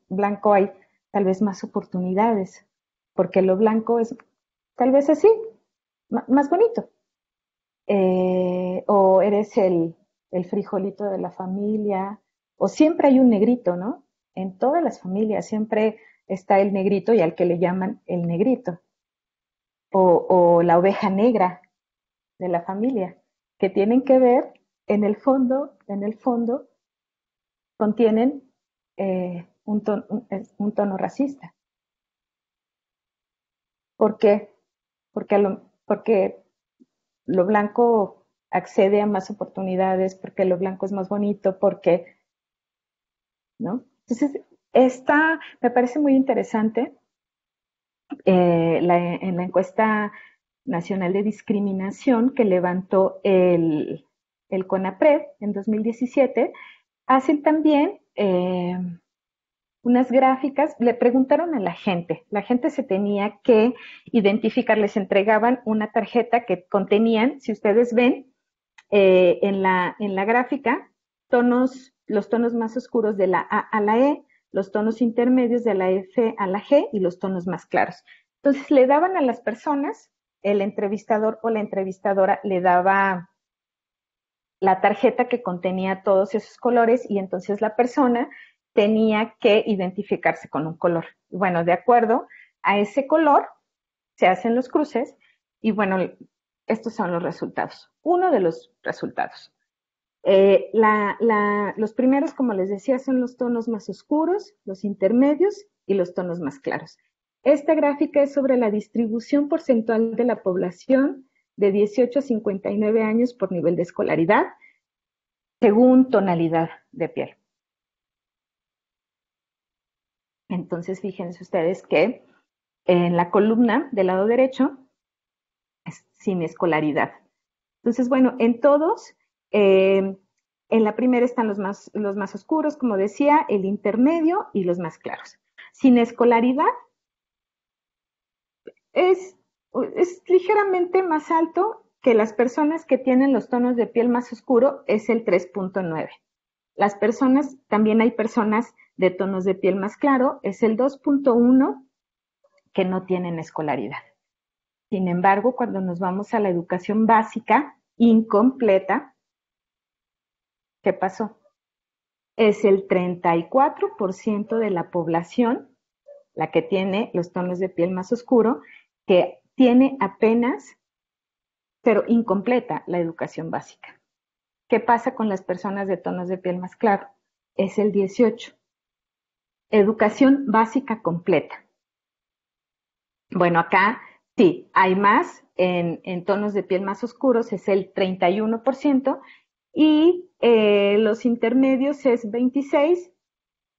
blanco hay tal vez más oportunidades, porque lo blanco es tal vez así, más bonito. O eres el frijolito de la familia, o siempre hay un negrito, ¿no? En todas las familias siempre está el negrito y al que le llaman el negrito. O la oveja negra de la familia, que tienen que ver, en el fondo, contienen un tono racista. ¿Por qué? Porque lo blanco accede a más oportunidades, porque lo blanco es más bonito, ¿no? Entonces, esta me parece muy interesante. En la encuesta nacional de discriminación que levantó el CONAPRED en 2017, hacen también unas gráficas, le preguntaron a la gente se tenía que identificar, les entregaban una tarjeta que contenían, si ustedes ven, en la gráfica, los tonos más oscuros de la A a la E, los tonos intermedios de la F a la G y los tonos más claros. Entonces le daban a las personas el entrevistador o la entrevistadora le daba la tarjeta que contenía todos esos colores y entonces la persona tenía que identificarse con un color. Bueno, de acuerdo a ese color se hacen los cruces y bueno, estos son los resultados. Uno de los resultados. Los primeros, como les decía, son los tonos más oscuros, los intermedios y los tonos más claros. Esta gráfica es sobre la distribución porcentual de la población de 18 a 59 años por nivel de escolaridad, según tonalidad de piel. Entonces, fíjense ustedes que en la columna del lado derecho es sin escolaridad. Entonces, bueno, en todos, en la primera están los más oscuros, como decía, el intermedio y los más claros. Sin escolaridad es ligeramente más alto que las personas que tienen los tonos de piel más oscuro, es el 3.9. Las personas, también hay personas de tonos de piel más claro, es el 2.1 que no tienen escolaridad. Sin embargo, cuando nos vamos a la educación básica incompleta, ¿qué pasó? Es el 34% de la población, la que tiene los tonos de piel más oscuro, que tiene apenas, pero incompleta, la educación básica. ¿Qué pasa con las personas de tonos de piel más claro? Es el 18%. Educación básica completa. Bueno, acá sí, hay más en tonos de piel más oscuros, es el 31%, y los intermedios es 26%,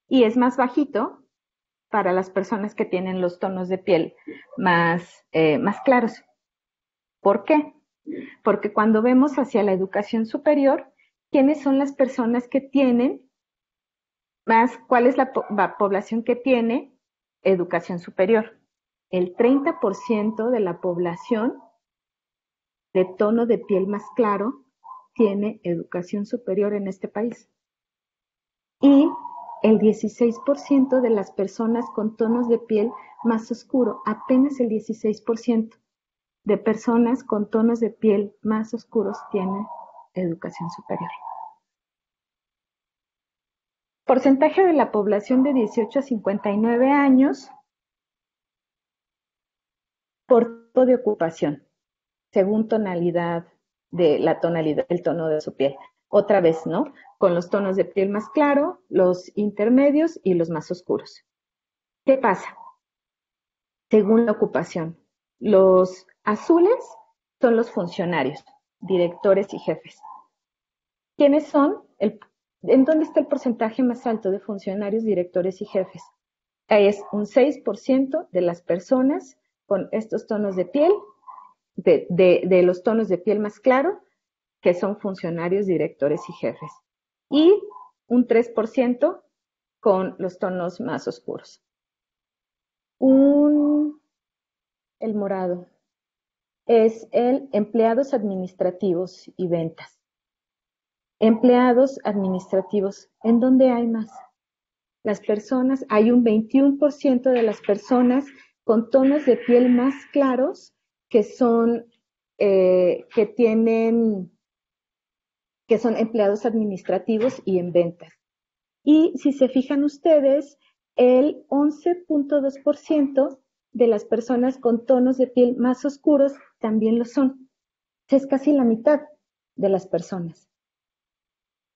y es más bajito para las personas que tienen los tonos de piel más claros. ¿Por qué? Porque cuando vemos hacia la educación superior, ¿quiénes son las personas que tienen más? ¿Cuál es la población que tiene educación superior? El 30% de la población de tono de piel más claro tiene educación superior en este país. Y el 16% de las personas con tonos de piel más oscuro, apenas el 16% de personas con tonos de piel más oscuros tienen educación superior. Porcentaje de la población de 18 a 59 años por tipo de ocupación, según tonalidad el tono de su piel. Otra vez, ¿no? Con los tonos de piel más claro, los intermedios y los más oscuros. ¿Qué pasa? Según la ocupación, los azules son los funcionarios, directores y jefes. ¿Quiénes son? ¿En dónde está el porcentaje más alto de funcionarios, directores y jefes? Es un 6% de las personas con estos tonos de piel, de los tonos de piel más claro, que son funcionarios, directores y jefes. Y un 3% con los tonos más oscuros. El morado es el empleados administrativos y ventas. Empleados administrativos, ¿en dónde hay más? Las personas, hay un 21% de las personas con tonos de piel más claros que son empleados administrativos y en ventas. Y si se fijan ustedes, el 11.2% de las personas con tonos de piel más oscuros también lo son. Es casi la mitad de las personas.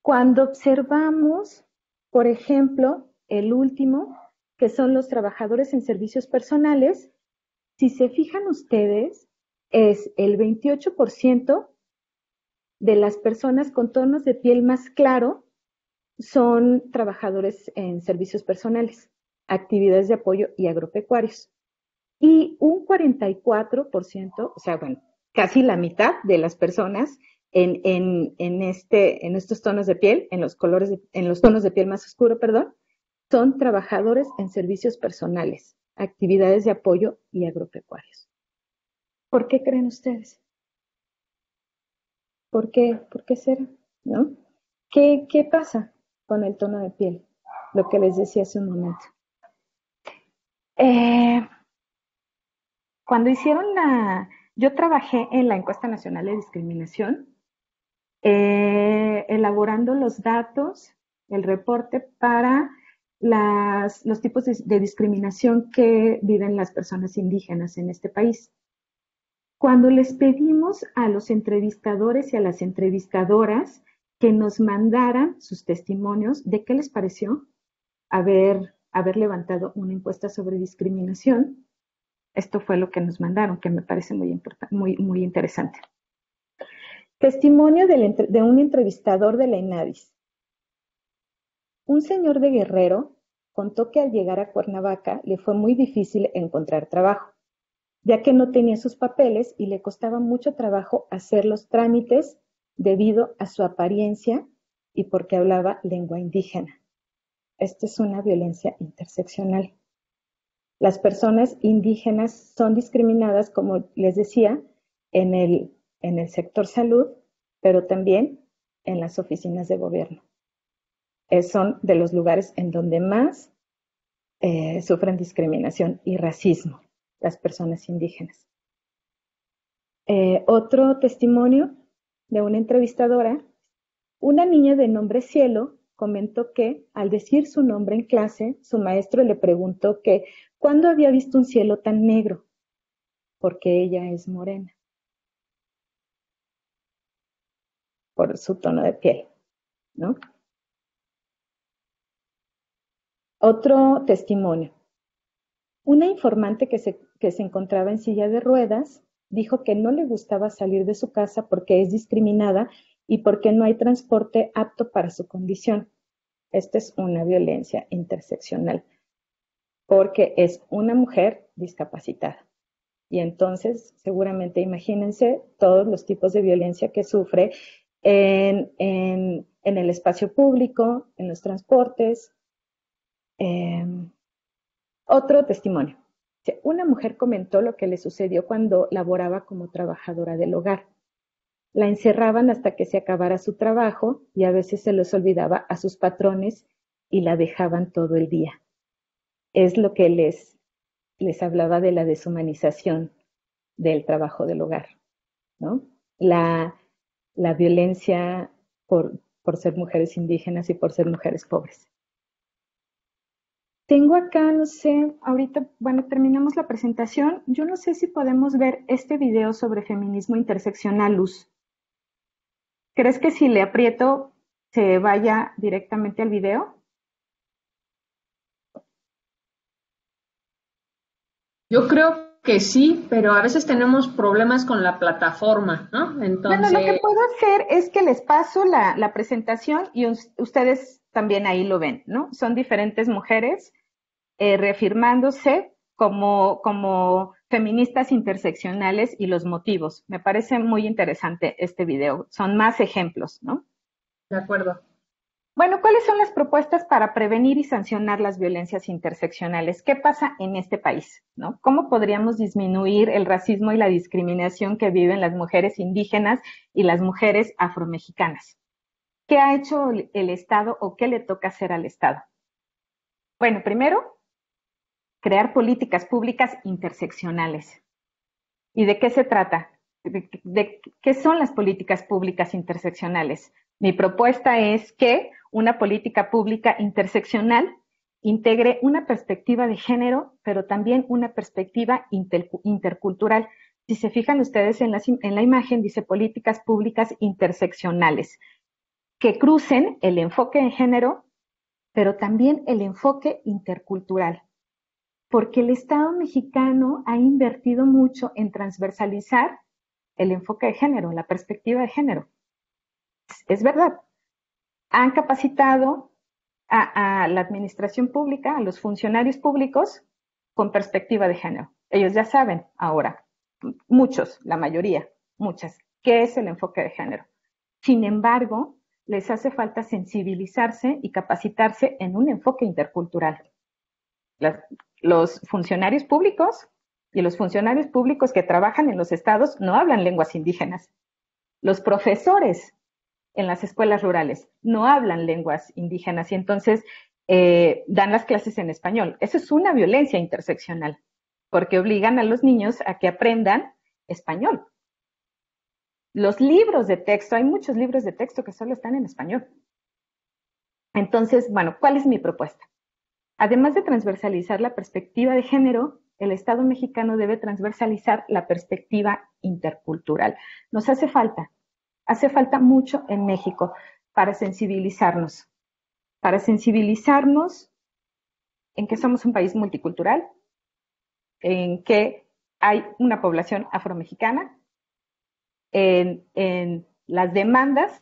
Cuando observamos, por ejemplo, el último, que son los trabajadores en servicios personales, si se fijan ustedes, es el 28% de las personas con tonos de piel más claro son trabajadores en servicios personales, actividades de apoyo y agropecuarios. Y un 44%, o sea, bueno, casi la mitad de las personas en estos tonos de piel, en los tonos de piel más oscuro, perdón, son trabajadores en servicios personales, actividades de apoyo y agropecuarios. ¿Por qué creen ustedes? ¿Por qué será? ¿No? ¿Qué pasa con el tono de piel? Lo que les decía hace un momento. Cuando hicieron Yo trabajé en la Encuesta Nacional de Discriminación, elaborando los datos, el reporte para los tipos de discriminación que viven las personas indígenas en este país. Cuando les pedimos a los entrevistadores y a las entrevistadoras que nos mandaran sus testimonios de qué les pareció haber levantado una encuesta sobre discriminación, esto fue lo que nos mandaron, que me parece muy interesante. Testimonio de un entrevistador de la ENADIS. Un señor de Guerrero contó que al llegar a Cuernavaca le fue muy difícil encontrar trabajo, ya que no tenía sus papeles y le costaba mucho trabajo hacer los trámites debido a su apariencia y porque hablaba lengua indígena. Esta es una violencia interseccional. Las personas indígenas son discriminadas, como les decía, en el sector salud, pero también en las oficinas de gobierno. Son de los lugares en donde más sufren discriminación y racismo las personas indígenas. Otro testimonio de una entrevistadora, una niña de nombre Cielo comentó que al decir su nombre en clase, su maestro le preguntó que ¿cuándo había visto un cielo tan negro? Porque ella es morena, por su tono de piel, ¿no? Otro testimonio. Una informante que se encontraba en silla de ruedas dijo que no le gustaba salir de su casa porque es discriminada y porque no hay transporte apto para su condición. Esta es una violencia interseccional, porque es una mujer discapacitada. Y entonces, seguramente, imagínense todos los tipos de violencia que sufre en el espacio público, en los transportes. Otro testimonio. Una mujer comentó lo que le sucedió cuando laboraba como trabajadora del hogar. La encerraban hasta que se acabara su trabajo y a veces se les olvidaba a sus patrones y la dejaban todo el día. Es lo que les hablaba de la deshumanización del trabajo del hogar, ¿no? La violencia por ser mujeres indígenas y por ser mujeres pobres. Tengo acá, no sé, ahorita, bueno, terminamos la presentación. Yo no sé si podemos ver este video sobre feminismo interseccional, Luz. ¿Crees que si le aprieto se vaya directamente al video? Yo creo que sí, pero a veces tenemos problemas con la plataforma, ¿no? Bueno, lo que Entonces, puedo hacer es que les paso la presentación y ustedes también ahí lo ven, ¿no? Son diferentes mujeres reafirmándose como feministas interseccionales y los motivos. Me parece muy interesante este video. Son más ejemplos, ¿no? de acuerdo. Bueno, ¿cuáles son las propuestas para prevenir y sancionar las violencias interseccionales? ¿Qué pasa en este país? ¿No? ¿Cómo podríamos disminuir el racismo y la discriminación que viven las mujeres indígenas y las mujeres afromexicanas? ¿Qué ha hecho el Estado o qué le toca hacer al Estado? Bueno, primero, crear políticas públicas interseccionales. ¿Y de qué se trata? ¿De qué son las políticas públicas interseccionales? Mi propuesta es que una política pública interseccional integre una perspectiva de género, pero también una perspectiva intercultural. Si se fijan ustedes en la imagen, dice políticas públicas interseccionales, que crucen el enfoque de género, pero también el enfoque intercultural. Porque el Estado mexicano ha invertido mucho en transversalizar el enfoque de género, la perspectiva de género. Es verdad. Han capacitado a la administración pública, a los funcionarios públicos, con perspectiva de género. Ellos ya saben ahora, muchos, la mayoría, muchas, qué es el enfoque de género. Sin embargo, les hace falta sensibilizarse y capacitarse en un enfoque intercultural. Los funcionarios públicos y los funcionarios públicos que trabajan en los estados no hablan lenguas indígenas. Los profesores en las escuelas rurales no hablan lenguas indígenas y entonces dan las clases en español. Eso es una violencia interseccional, porque obligan a los niños a que aprendan español. Los libros de texto, hay muchos libros de texto que solo están en español. Entonces, bueno, ¿cuál es mi propuesta? Además de transversalizar la perspectiva de género, el Estado mexicano debe transversalizar la perspectiva intercultural. Nos hace falta mucho en México para sensibilizarnos en que somos un país multicultural, en que hay una población afromexicana, en las demandas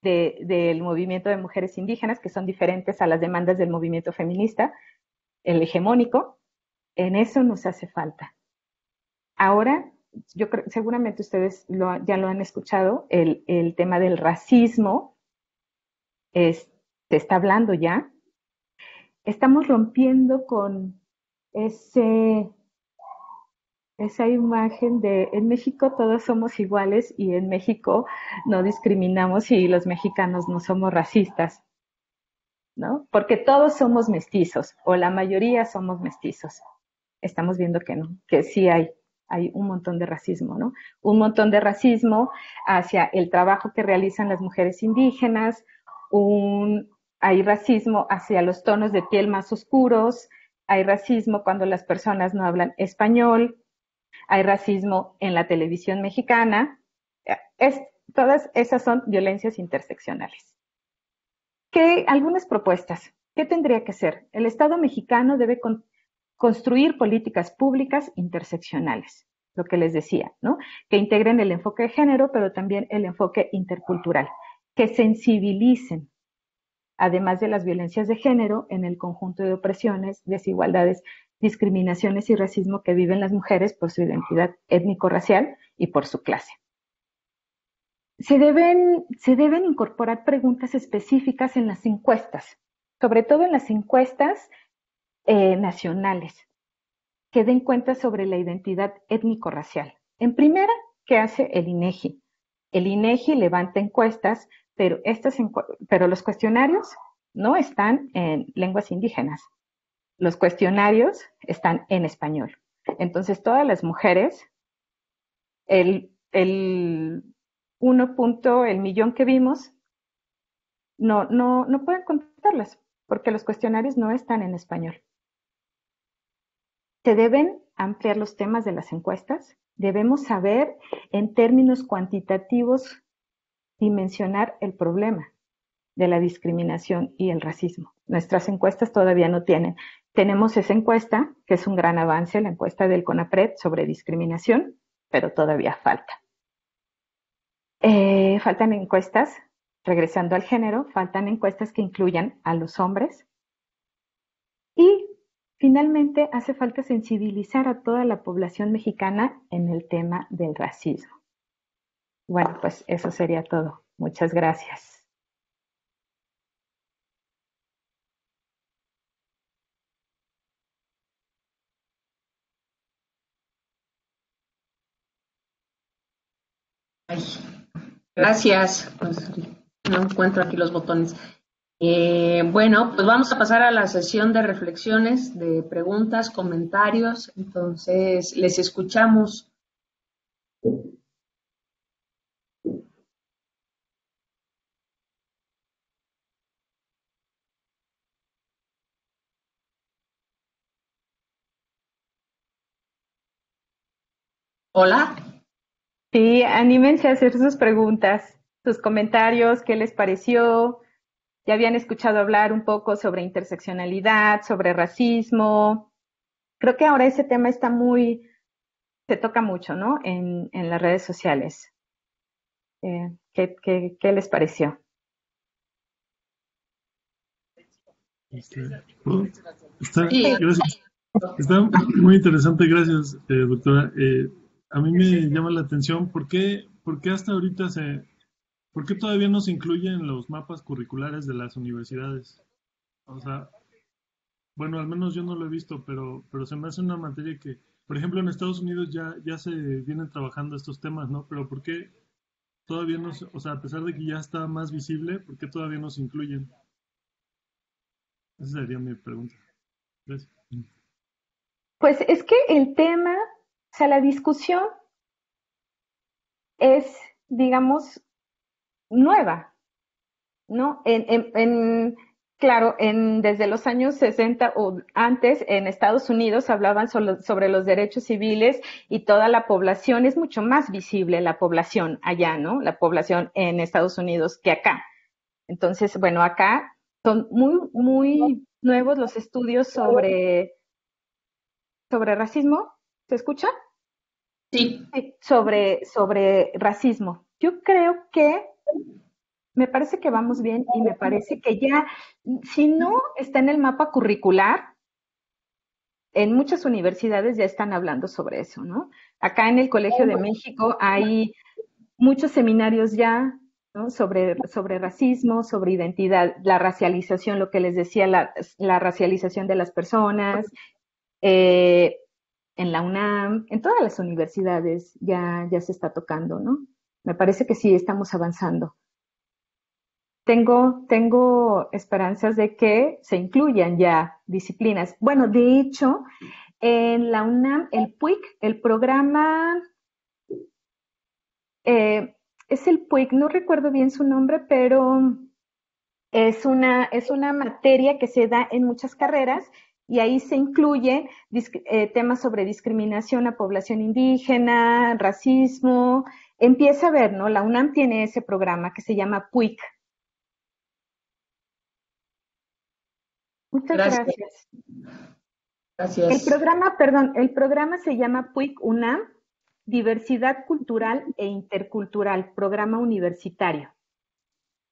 del movimiento de mujeres indígenas, que son diferentes a las demandas del movimiento feminista, el hegemónico. En eso nos hace falta. Ahora, yo creo, seguramente ustedes ya lo han escuchado, el tema del racismo se está hablando ya. Estamos rompiendo con esa imagen de en México todos somos iguales y en México no discriminamos y los mexicanos no somos racistas, ¿no? Porque todos somos mestizos o la mayoría somos mestizos. Estamos viendo que no, que sí hay un montón de racismo, ¿no? Un montón de racismo hacia el trabajo que realizan las mujeres indígenas, hay racismo hacia los tonos de piel más oscuros, hay racismo cuando las personas no hablan español, hay racismo en la televisión mexicana. Todas esas son violencias interseccionales. Algunas propuestas. ¿Qué tendría que ser? El Estado mexicano debe construir políticas públicas interseccionales, lo que les decía, ¿no? Que integren el enfoque de género, pero también el enfoque intercultural, que sensibilicen, además de las violencias de género, en el conjunto de opresiones, desigualdades, discriminaciones y racismo que viven las mujeres por su identidad étnico-racial y por su clase. Se deben incorporar preguntas específicas en las encuestas, sobre todo en las encuestas nacionales, que den cuenta sobre la identidad étnico-racial. En primera, ¿qué hace el INEGI? El INEGI levanta encuestas, pero los cuestionarios no están en lenguas indígenas. Los cuestionarios están en español. Entonces, todas las mujeres, el millón que vimos, no pueden contestarlas, porque los cuestionarios no están en español. Se deben ampliar los temas de las encuestas. Debemos saber, en términos cuantitativos, dimensionar el problema de la discriminación y el racismo. Nuestras encuestas todavía no tienen. Tenemos esa encuesta, que es un gran avance, la encuesta del CONAPRED sobre discriminación, pero todavía falta. Faltan encuestas, regresando al género, faltan encuestas que incluyan a los hombres. Y finalmente hace falta sensibilizar a toda la población mexicana en el tema del racismo. Bueno, pues eso sería todo. Muchas gracias. Ay, gracias. Pues, no encuentro aquí los botones. Bueno, pues vamos a pasar a la sesión de reflexiones, de preguntas, comentarios. Entonces, les escuchamos. Hola. Sí, anímense a hacer sus preguntas, sus comentarios, qué les pareció. Ya habían escuchado hablar un poco sobre interseccionalidad, sobre racismo. Creo que ahora ese tema se toca mucho, ¿no? En las redes sociales. ¿Qué les pareció? Está muy interesante, gracias, doctora. A mí me llama la atención por qué hasta ahorita por qué todavía no se incluyen los mapas curriculares de las universidades. O sea, bueno, al menos yo no lo he visto, pero se me hace una materia que, por ejemplo, en Estados Unidos ya se vienen trabajando estos temas, ¿no? Pero ¿por qué todavía no, o sea, a pesar de que ya está más visible, ¿por qué todavía no se incluyen? Esa sería mi pregunta. Gracias. Pues es que el tema, o sea, la discusión es, digamos, nueva, ¿no? Claro, desde los años 60 o antes, en Estados Unidos hablaban sobre los derechos civiles y toda la población, es mucho más visible la población allá, ¿no? La población en Estados Unidos que acá. Entonces, bueno, acá son muy nuevos los estudios sobre racismo. ¿Se escucha? Sí. Sí, sobre racismo. Yo creo que me parece que vamos bien y me parece que ya, si no está en el mapa curricular, en muchas universidades ya están hablando sobre eso, ¿no? Acá en el Colegio de México hay muchos seminarios ya, ¿no? sobre racismo, sobre identidad, la racialización, lo que les decía, la racialización de las personas, eh, en la UNAM, en todas las universidades ya se está tocando, ¿no? Me parece que sí estamos avanzando. Tengo esperanzas de que se incluyan ya disciplinas. Bueno, de hecho, en la UNAM, el PUIC, el programa, es el PUIC, no recuerdo bien su nombre, pero es una materia que se da en muchas carreras y ahí se incluye temas sobre discriminación a población indígena, racismo. Empieza a ver, ¿no? La UNAM tiene ese programa que se llama PUIC. Muchas Gracias. gracias. Gracias. El programa se llama PUIC UNAM, Diversidad Cultural e Intercultural, programa universitario.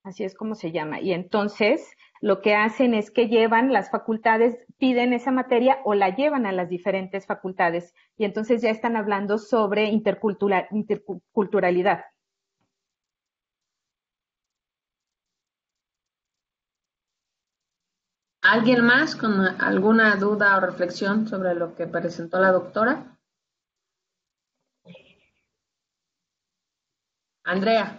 Así es como se llama. Y entonces lo que hacen es que llevan las facultades, piden esa materia o la llevan a las diferentes facultades. Y entonces ya están hablando sobre interculturalidad. ¿Alguien más con alguna duda o reflexión sobre lo que presentó la doctora? Andrea.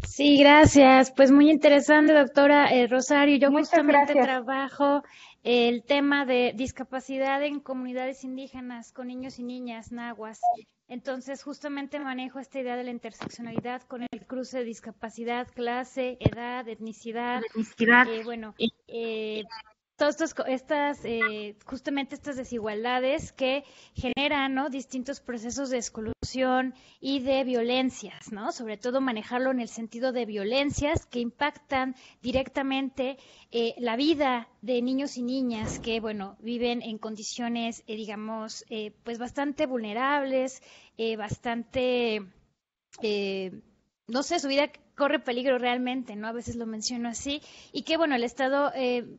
Sí, gracias. Pues muy interesante, doctora Rosario. Yo Muchas justamente gracias. trabajo el tema de discapacidad en comunidades indígenas con niños y niñas nahuas. Entonces, justamente manejo esta idea de la interseccionalidad con el cruce de discapacidad, clase, edad, etnicidad. Bueno, todas justamente estas desigualdades que generan, ¿no? distintos procesos de exclusión y de violencias, ¿no? Sobre todo manejarlo en el sentido de violencias que impactan directamente la vida de niños y niñas que, bueno, viven en condiciones, digamos, pues bastante vulnerables, bastante no sé, su vida corre peligro realmente, ¿no? A veces lo menciono así. Y que, bueno, el Estado,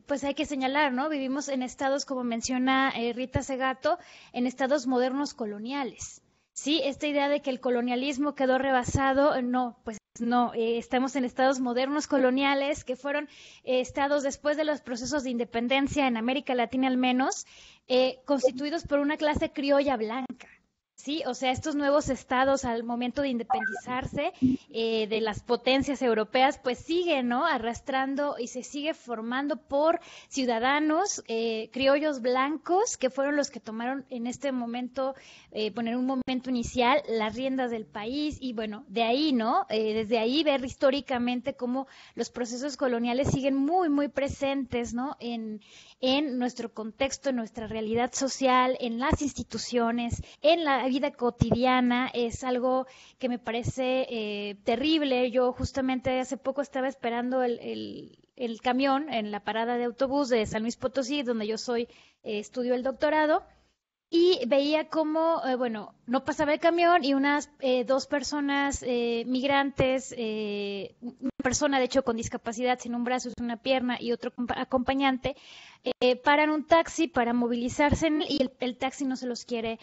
pues hay que señalar, ¿no? Vivimos en estados, como menciona Rita Segato, en estados modernos coloniales. Sí, esta idea de que el colonialismo quedó rebasado, no, pues no, estamos en estados modernos coloniales que fueron estados después de los procesos de independencia en América Latina al menos, constituidos por una clase criolla blanca. Sí, o sea, estos nuevos estados al momento de independizarse de las potencias europeas, pues siguen, ¿no? Arrastrando y se sigue formando por ciudadanos criollos blancos que fueron los que tomaron en este momento, bueno, en un momento inicial, las riendas del país y bueno, de ahí, ¿no? Desde ahí ver históricamente cómo los procesos coloniales siguen muy presentes, ¿no? En nuestro contexto, en nuestra realidad social, en las instituciones, en la vida cotidiana, es algo que me parece terrible. Yo justamente hace poco estaba esperando el camión en la parada de autobús de San Luis Potosí, donde yo estudio el doctorado, y veía cómo, bueno, no pasaba el camión y unas dos personas migrantes, una persona de hecho con discapacidad, sin un brazo, sin una pierna y otro acompañante, paran un taxi para movilizarse y el taxi no los quiere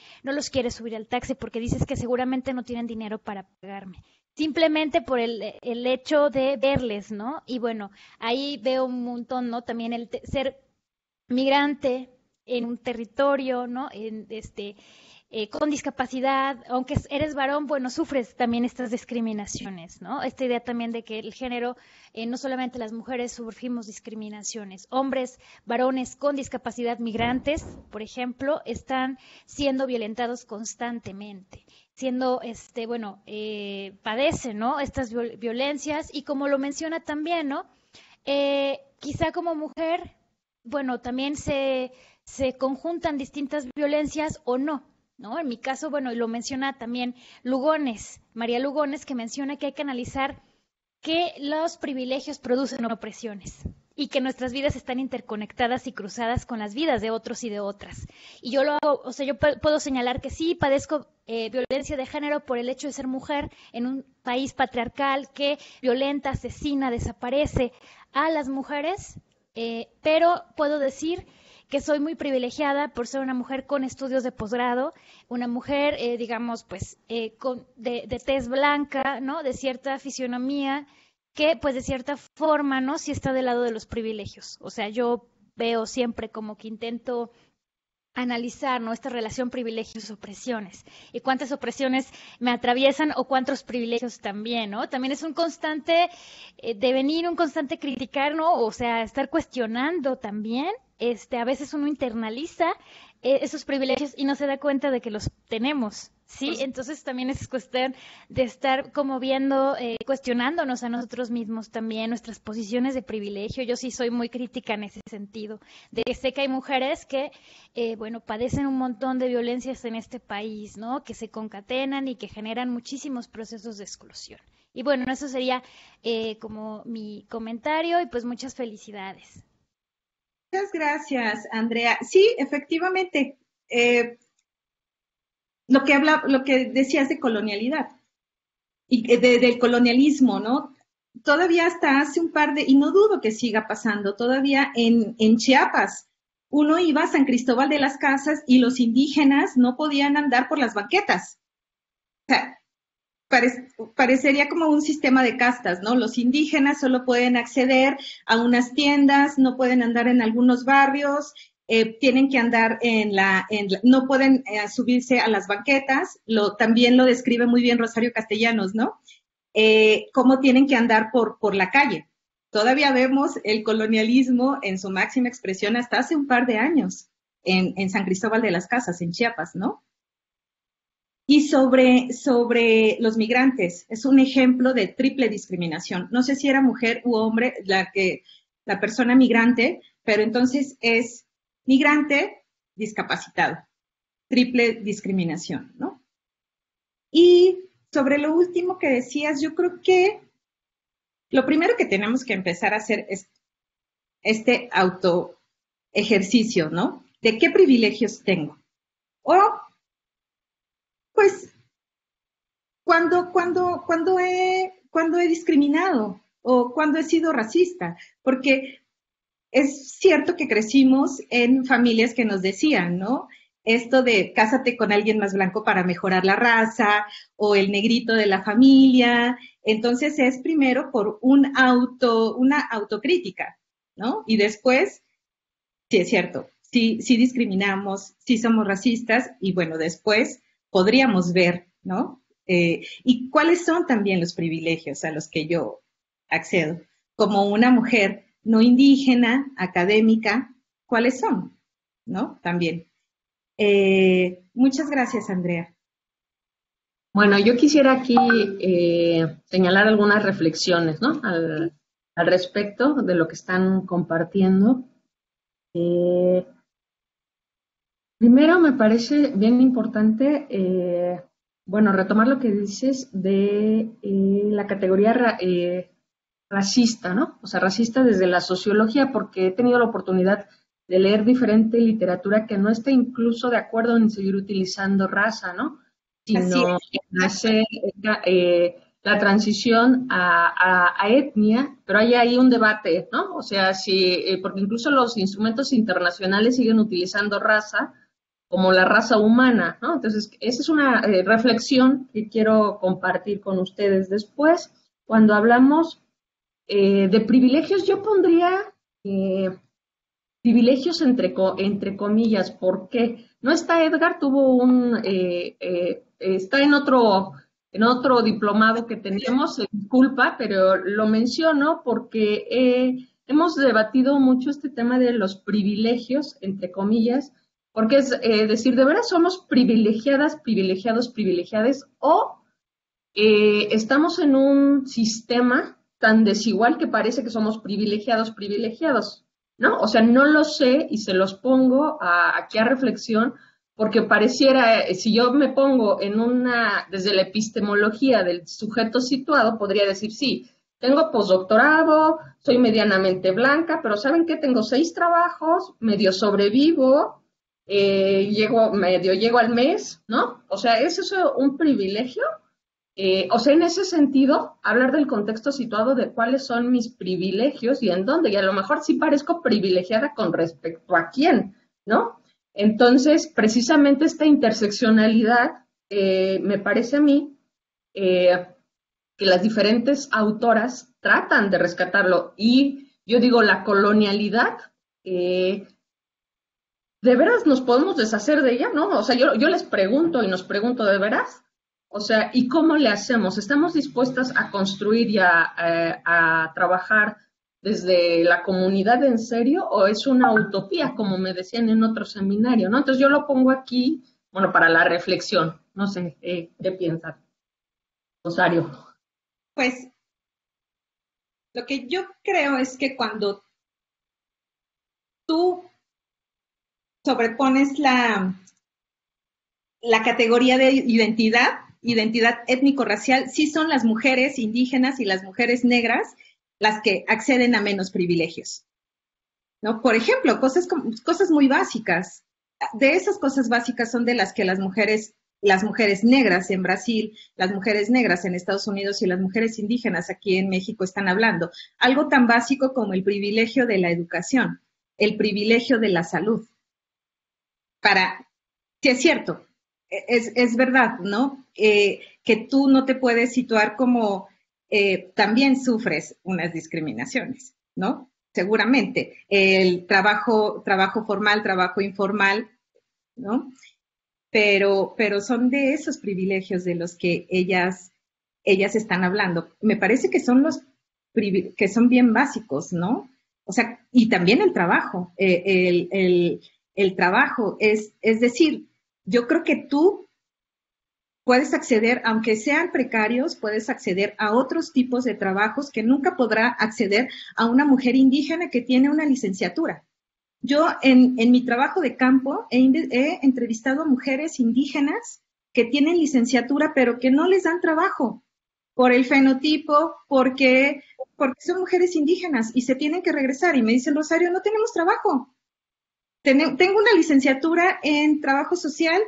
subir al taxi porque dices que seguramente no tienen dinero para pagarme. Simplemente por el hecho de verles, ¿no? Y bueno, ahí veo un montón, ¿no? También ser migrante en un territorio, ¿no? Con discapacidad, aunque eres varón, bueno, sufres también estas discriminaciones, ¿no? Esta idea también de que el género, no solamente las mujeres sufrimos discriminaciones, hombres, varones con discapacidad migrantes, por ejemplo, están siendo violentados constantemente. siendo, bueno, padece, ¿no? Estas violencias y como lo menciona también, ¿no? Quizá como mujer, bueno, también se conjuntan distintas violencias o no, ¿no? En mi caso, bueno, y lo menciona también Lugones, María Lugones, que menciona que hay que analizar que los privilegios producen opresiones y que nuestras vidas están interconectadas y cruzadas con las vidas de otros y de otras. Y yo lo hago, o sea, yo puedo señalar que sí padezco violencia de género por el hecho de ser mujer en un país patriarcal que violenta, asesina, desaparece a las mujeres, pero puedo decir que soy muy privilegiada por ser una mujer con estudios de posgrado, una mujer, digamos, pues, de tez blanca, ¿no? De cierta fisionomía, que, pues, de cierta forma, ¿no? Sí está del lado de los privilegios. O sea, yo veo siempre como que intento analizar, ¿no? Esta relación privilegios-opresiones y cuántas opresiones me atraviesan o cuántos privilegios también, ¿no? También es un constante devenir, un constante criticar, ¿no? O sea, estar cuestionando también. A veces uno internaliza esos privilegios y no se da cuenta de que los tenemos, ¿sí? Pues, entonces también es cuestión de estar como viendo, cuestionándonos a nosotros mismos también, nuestras posiciones de privilegio. Yo sí soy muy crítica en ese sentido, de que sé que hay mujeres que, bueno, padecen un montón de violencias en este país, ¿no? Que se concatenan y que generan muchísimos procesos de exclusión. Y bueno, eso sería como mi comentario y pues muchas felicidades. Muchas gracias, Andrea. Sí, efectivamente, lo que decías de colonialidad y del colonialismo, ¿no? Todavía hasta hace y no dudo que siga pasando, todavía en Chiapas, uno iba a San Cristóbal de las Casas y los indígenas no podían andar por las banquetas. O sea, parecería como un sistema de castas, ¿no? Los indígenas solo pueden acceder a unas tiendas, no pueden andar en algunos barrios, tienen que andar no pueden subirse a las banquetas, también lo describe muy bien Rosario Castellanos, ¿no? Cómo tienen que andar por la calle. Todavía vemos el colonialismo en su máxima expresión hasta hace un par de años en San Cristóbal de las Casas, en Chiapas, ¿no? Y sobre los migrantes, es un ejemplo de triple discriminación. No sé si era mujer u hombre la persona migrante, pero entonces es migrante, discapacitado. Triple discriminación, ¿no? Y sobre lo último que decías, yo creo que lo primero que tenemos que empezar a hacer es este autoejercicio, ¿no? ¿De qué privilegios tengo? O pues, cuando he discriminado o cuando he sido racista, porque es cierto que crecimos en familias que nos decían, ¿no? Esto de cásate con alguien más blanco para mejorar la raza, o el negrito de la familia. Entonces es primero por una autocrítica, ¿no? Y después, sí es cierto, sí discriminamos, sí somos racistas, y bueno, después podríamos ver, ¿no? Y cuáles son también los privilegios a los que yo accedo. Como una mujer no indígena, académica, ¿cuáles son? ¿No? También. Muchas gracias, Andrea. Bueno, yo quisiera aquí señalar algunas reflexiones, ¿no? Al respecto de lo que están compartiendo. Primero, me parece bien importante, bueno, retomar lo que dices de la categoría racista, ¿no? O sea, racista desde la sociología, porque he tenido la oportunidad de leer diferente literatura que no está incluso de acuerdo en seguir utilizando raza, ¿no? Sino en hacer la transición a etnia, pero hay ahí un debate, ¿no? O sea, porque incluso los instrumentos internacionales siguen utilizando raza como la raza humana, ¿no? Entonces, esa es una reflexión que quiero compartir con ustedes después. Cuando hablamos de privilegios, yo pondría privilegios entre comillas. ¿Por qué? No está Edgar, está en otro diplomado que teníamos, disculpa, pero lo menciono porque hemos debatido mucho este tema de los privilegios, entre comillas, porque es decir, ¿de veras somos privilegiadas, privilegiados, privilegiades o estamos en un sistema tan desigual que parece que somos privilegiados, privilegiados, ¿no? O sea, no lo sé y se los pongo aquí a reflexión porque pareciera, si yo me pongo desde la epistemología del sujeto situado, podría decir, sí, tengo postdoctorado, soy medianamente blanca, pero ¿saben qué? Tengo 6 trabajos, medio sobrevivo, llego al mes, ¿no? O sea, ¿es eso un privilegio? O sea, en ese sentido, hablar del contexto situado de cuáles son mis privilegios y en dónde, y a lo mejor sí parezco privilegiada con respecto a quién, ¿no? Entonces, precisamente esta interseccionalidad, me parece a mí que las diferentes autoras tratan de rescatarlo, y yo digo, la colonialidad, ¿de veras nos podemos deshacer de ella? ¿No? O sea, yo les pregunto y nos pregunto, ¿de veras? O sea, ¿y cómo le hacemos? ¿Estamos dispuestas a construir y a trabajar desde la comunidad en serio o es una utopía, como me decían en otro seminario, ¿no? Entonces yo lo pongo aquí, bueno, para la reflexión. No sé, ¿qué piensan? Rosario. Pues lo que yo creo es que cuando tú sobrepones la categoría de identidad étnico-racial, sí son las mujeres indígenas y las mujeres negras las que acceden a menos privilegios, ¿no? Por ejemplo, cosas muy básicas. De esas cosas básicas son de las que las mujeres negras en Brasil, las mujeres negras en Estados Unidos y las mujeres indígenas aquí en México están hablando. Algo tan básico como el privilegio de la educación, el privilegio de la salud. Sí es cierto, es verdad, ¿no? Que tú no te puedes situar como también sufres unas discriminaciones, ¿no? Seguramente. El trabajo formal, trabajo informal, ¿no? Pero son de esos privilegios de los que ellas están hablando. Me parece que son que son bien básicos, ¿no? O sea, y también el trabajo. El trabajo es decir, yo creo que tú puedes acceder, aunque sean precarios, puedes acceder a otros tipos de trabajos que nunca podrá acceder a una mujer indígena que tiene una licenciatura. Yo en mi trabajo de campo he entrevistado a mujeres indígenas que tienen licenciatura pero que no les dan trabajo por el fenotipo, porque son mujeres indígenas y se tienen que regresar y me dicen, Rosario, no tenemos trabajo. Tengo una licenciatura en trabajo social,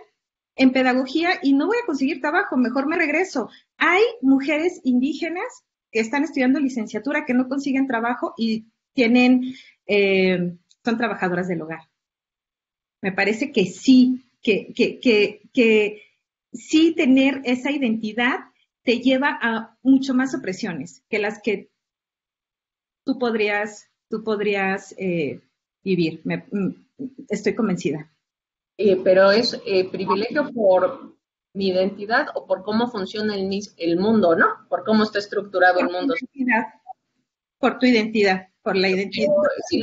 en pedagogía y no voy a conseguir trabajo, mejor me regreso. Hay mujeres indígenas que están estudiando licenciatura que no consiguen trabajo y son trabajadoras del hogar. Me parece que sí, que sí tener esa identidad te lleva a mucho más opresiones que las que tú podrías vivir. Estoy convencida. Pero es privilegio por mi identidad o por cómo funciona el mundo, ¿no? Por cómo está estructurado el mundo. Por tu identidad, por la identidad. Sí,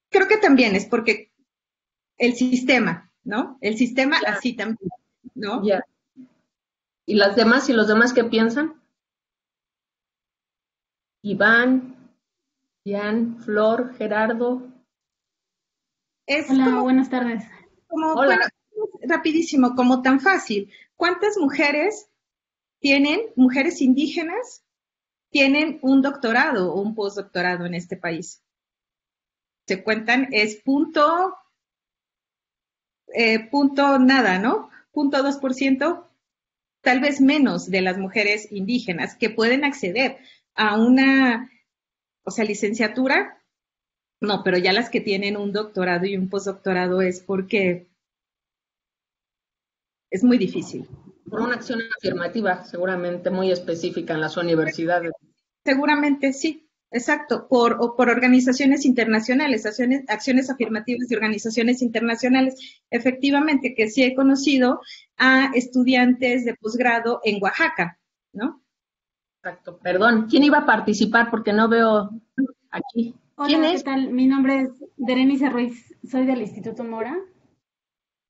creo que también es porque el sistema, ¿no? El sistema ya. Así también, ¿no? Ya. ¿Y los demás qué piensan? Iván, Diane, Flor, Gerardo. Hola, buenas tardes. Hola. Bueno, rapidísimo, como tan fácil. ¿Cuántas mujeres indígenas, tienen un doctorado o un postdoctorado en este país? Se cuentan, es punto nada, ¿no? 0.2%, tal vez menos de las mujeres indígenas que pueden acceder a una, licenciatura. No, pero ya las que tienen un doctorado y un postdoctorado es porque es muy difícil. Por una acción afirmativa, seguramente muy específica en las universidades. Seguramente sí, exacto, por organizaciones internacionales, acciones afirmativas de organizaciones internacionales. Efectivamente, que sí he conocido a estudiantes de posgrado en Oaxaca, ¿no? Exacto, perdón. ¿Quién iba a participar? Porque no veo aquí. Hola, ¿qué tal? Mi nombre es Berenice Ruiz, soy del Instituto Mora.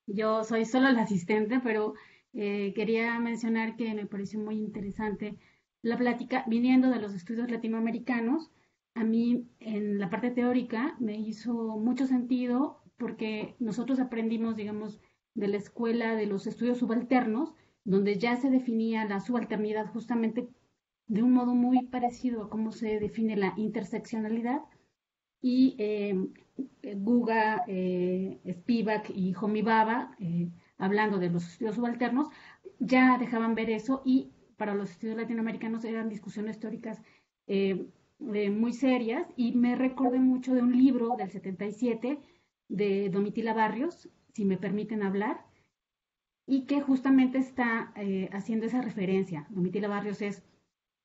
Yo soy solo la asistente, pero quería mencionar que me pareció muy interesante la plática, viniendo de los estudios latinoamericanos. A mí en la parte teórica me hizo mucho sentido porque nosotros aprendimos, digamos, de la escuela de los estudios subalternos, donde ya se definía la subalternidad justamente de un modo muy parecido a cómo se define la interseccionalidad. Y Guga, Spivak y Homi Bhabha, hablando de los estudios subalternos, ya dejaban ver eso, y para los estudios latinoamericanos eran discusiones teóricas muy serias, y me recordé mucho de un libro del 77 de Domitila Barrios, si me permiten hablar, y que justamente está haciendo esa referencia. Domitila Barrios es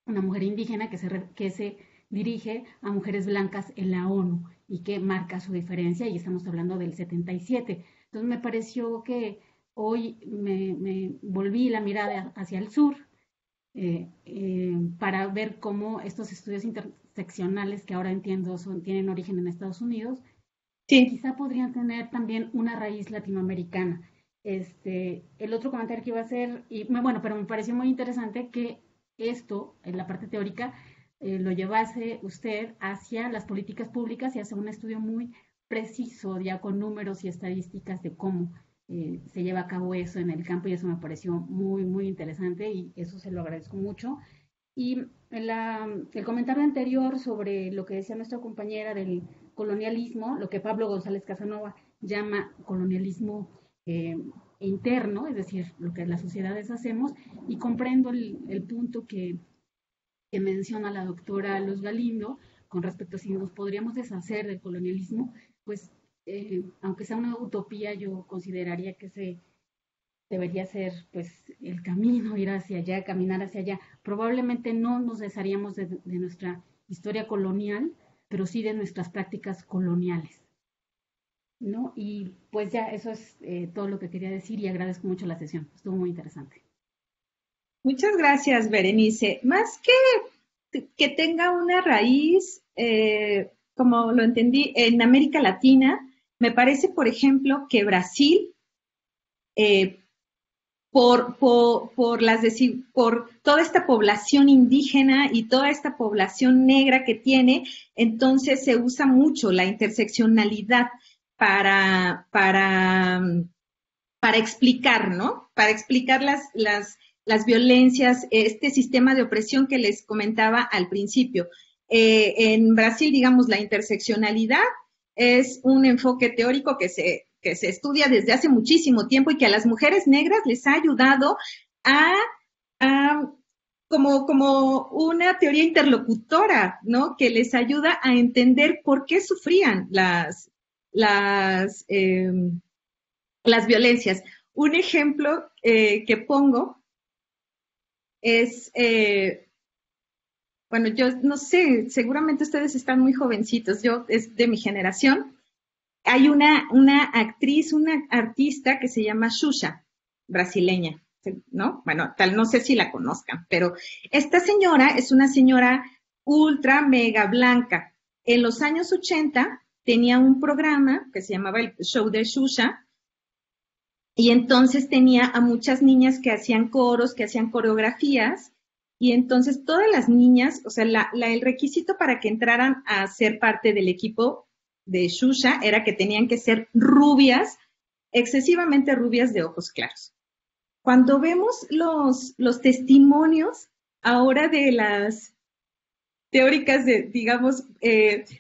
una mujer indígena que se dirige a mujeres blancas en la ONU y que marca su diferencia, y estamos hablando del 77. Entonces me pareció que hoy me volví la mirada hacia el sur para ver cómo estos estudios interseccionales, que ahora entiendo tienen origen en Estados Unidos, Sí. quizá podrían tener también una raíz latinoamericana. El otro comentario que iba a hacer, bueno, pero me pareció muy interesante que esto, en la parte teórica, lo llevase usted hacia las políticas públicas y hacia un estudio muy preciso, ya con números y estadísticas de cómo se lleva a cabo eso en el campo, y eso me pareció muy, muy interesante, y eso se lo agradezco mucho. Y el comentario anterior sobre lo que decía nuestra compañera del colonialismo, lo que Pablo González Casanova llama colonialismo interno, es decir, lo que las sociedades hacemos, y comprendo el punto que menciona la doctora Luz Galindo con respecto a si nos podríamos deshacer del colonialismo. Pues aunque sea una utopía, yo consideraría que ese debería ser pues el camino, ir hacia allá, caminar hacia allá. Probablemente no nos desharíamos de nuestra historia colonial, pero sí de nuestras prácticas coloniales, ¿no? Y pues ya eso es todo lo que quería decir, y agradezco mucho la sesión, estuvo muy interesante. Muchas gracias, Berenice. Más que tenga una raíz, como lo entendí, en América Latina, me parece, por ejemplo, que Brasil, por toda esta población indígena y toda esta población negra que tiene, entonces se usa mucho la interseccionalidad para explicar, ¿no? Para explicar las violencias, este sistema de opresión que les comentaba al principio. En Brasil, digamos, la interseccionalidad es un enfoque teórico que se estudia desde hace muchísimo tiempo, y que a las mujeres negras les ha ayudado como una teoría interlocutora, ¿no? Que les ayuda a entender por qué sufrían las violencias. Un ejemplo que pongo es, bueno, yo no sé, seguramente ustedes están muy jovencitos, yo es de mi generación. Hay una actriz, una artista que se llama Xuxa, brasileña, ¿no? Bueno, tal, no sé si la conozcan, pero esta señora es una señora ultra mega blanca. En los años 80 tenía un programa que se llamaba el Show de Xuxa, y entonces tenía a muchas niñas que hacían coros, que hacían coreografías, y entonces todas las niñas, o sea, el requisito para que entraran a ser parte del equipo de Xuxa era que tenían que ser rubias, excesivamente rubias, de ojos claros. Cuando vemos los testimonios ahora de las teóricas de, digamos,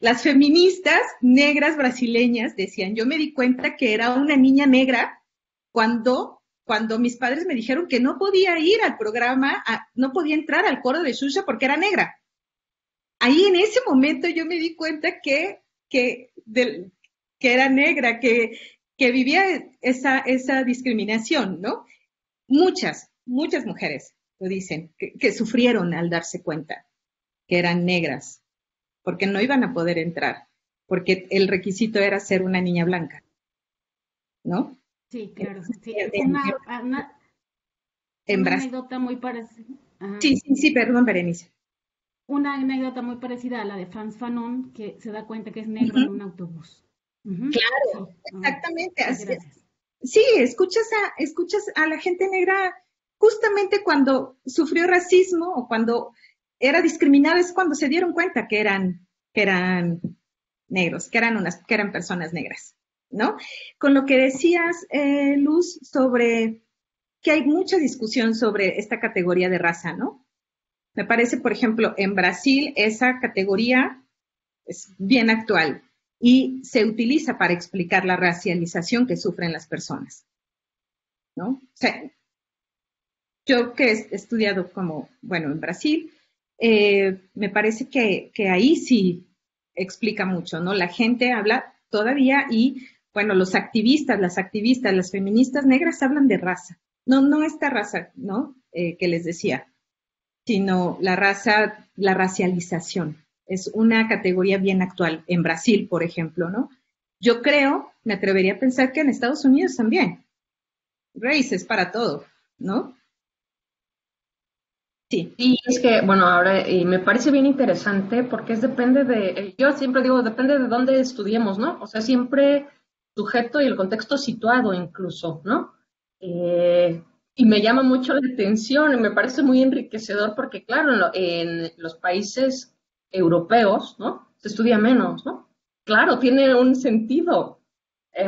las feministas negras brasileñas decían, yo me di cuenta que era una niña negra cuando mis padres me dijeron que no podía ir al programa, no podía entrar al coro de Xuxa porque era negra. Ahí en ese momento yo me di cuenta que era negra, que vivía esa discriminación, ¿no? Muchas mujeres lo dicen, que sufrieron al darse cuenta que eran negras, porque no iban a poder entrar, porque el requisito era ser una niña blanca, ¿no? Sí, claro. Sí. Una anécdota muy parecida. Sí, perdón, Berenice. Una anécdota muy parecida a la de Frantz Fanon, que se da cuenta que es negro en un autobús. Claro, sí. Exactamente. Así, Sí, escuchas a la gente negra justamente cuando sufrió racismo o cuando era discriminada, es cuando se dieron cuenta que eran negros, que eran personas negras, ¿no? Con lo que decías, Luz, sobre que hay mucha discusión sobre esta categoría de raza, ¿no? Me parece, por ejemplo, en Brasil esa categoría es bien actual y se utiliza para explicar la racialización que sufren las personas, ¿no? O sea, yo que he estudiado como, bueno, en Brasil, me parece que ahí sí explica mucho, ¿no? La gente habla todavía y, bueno, los activistas, las feministas negras hablan de raza. No, no esta raza, ¿no? Que les decía, sino la raza, la racialización. Es una categoría bien actual en Brasil, por ejemplo, ¿no? Yo creo, me atrevería a pensar que en Estados Unidos también. Race es para todo, ¿no? Sí. Y es que, bueno, ahora me parece bien interesante porque depende yo siempre digo, depende de dónde estudiemos, ¿no? O sea, siempre sujeto y el contexto situado incluso, ¿no? Y me llama mucho la atención y me parece muy enriquecedor porque, claro, en los países europeos, ¿no? Se estudia menos, ¿no? Claro, tiene un sentido.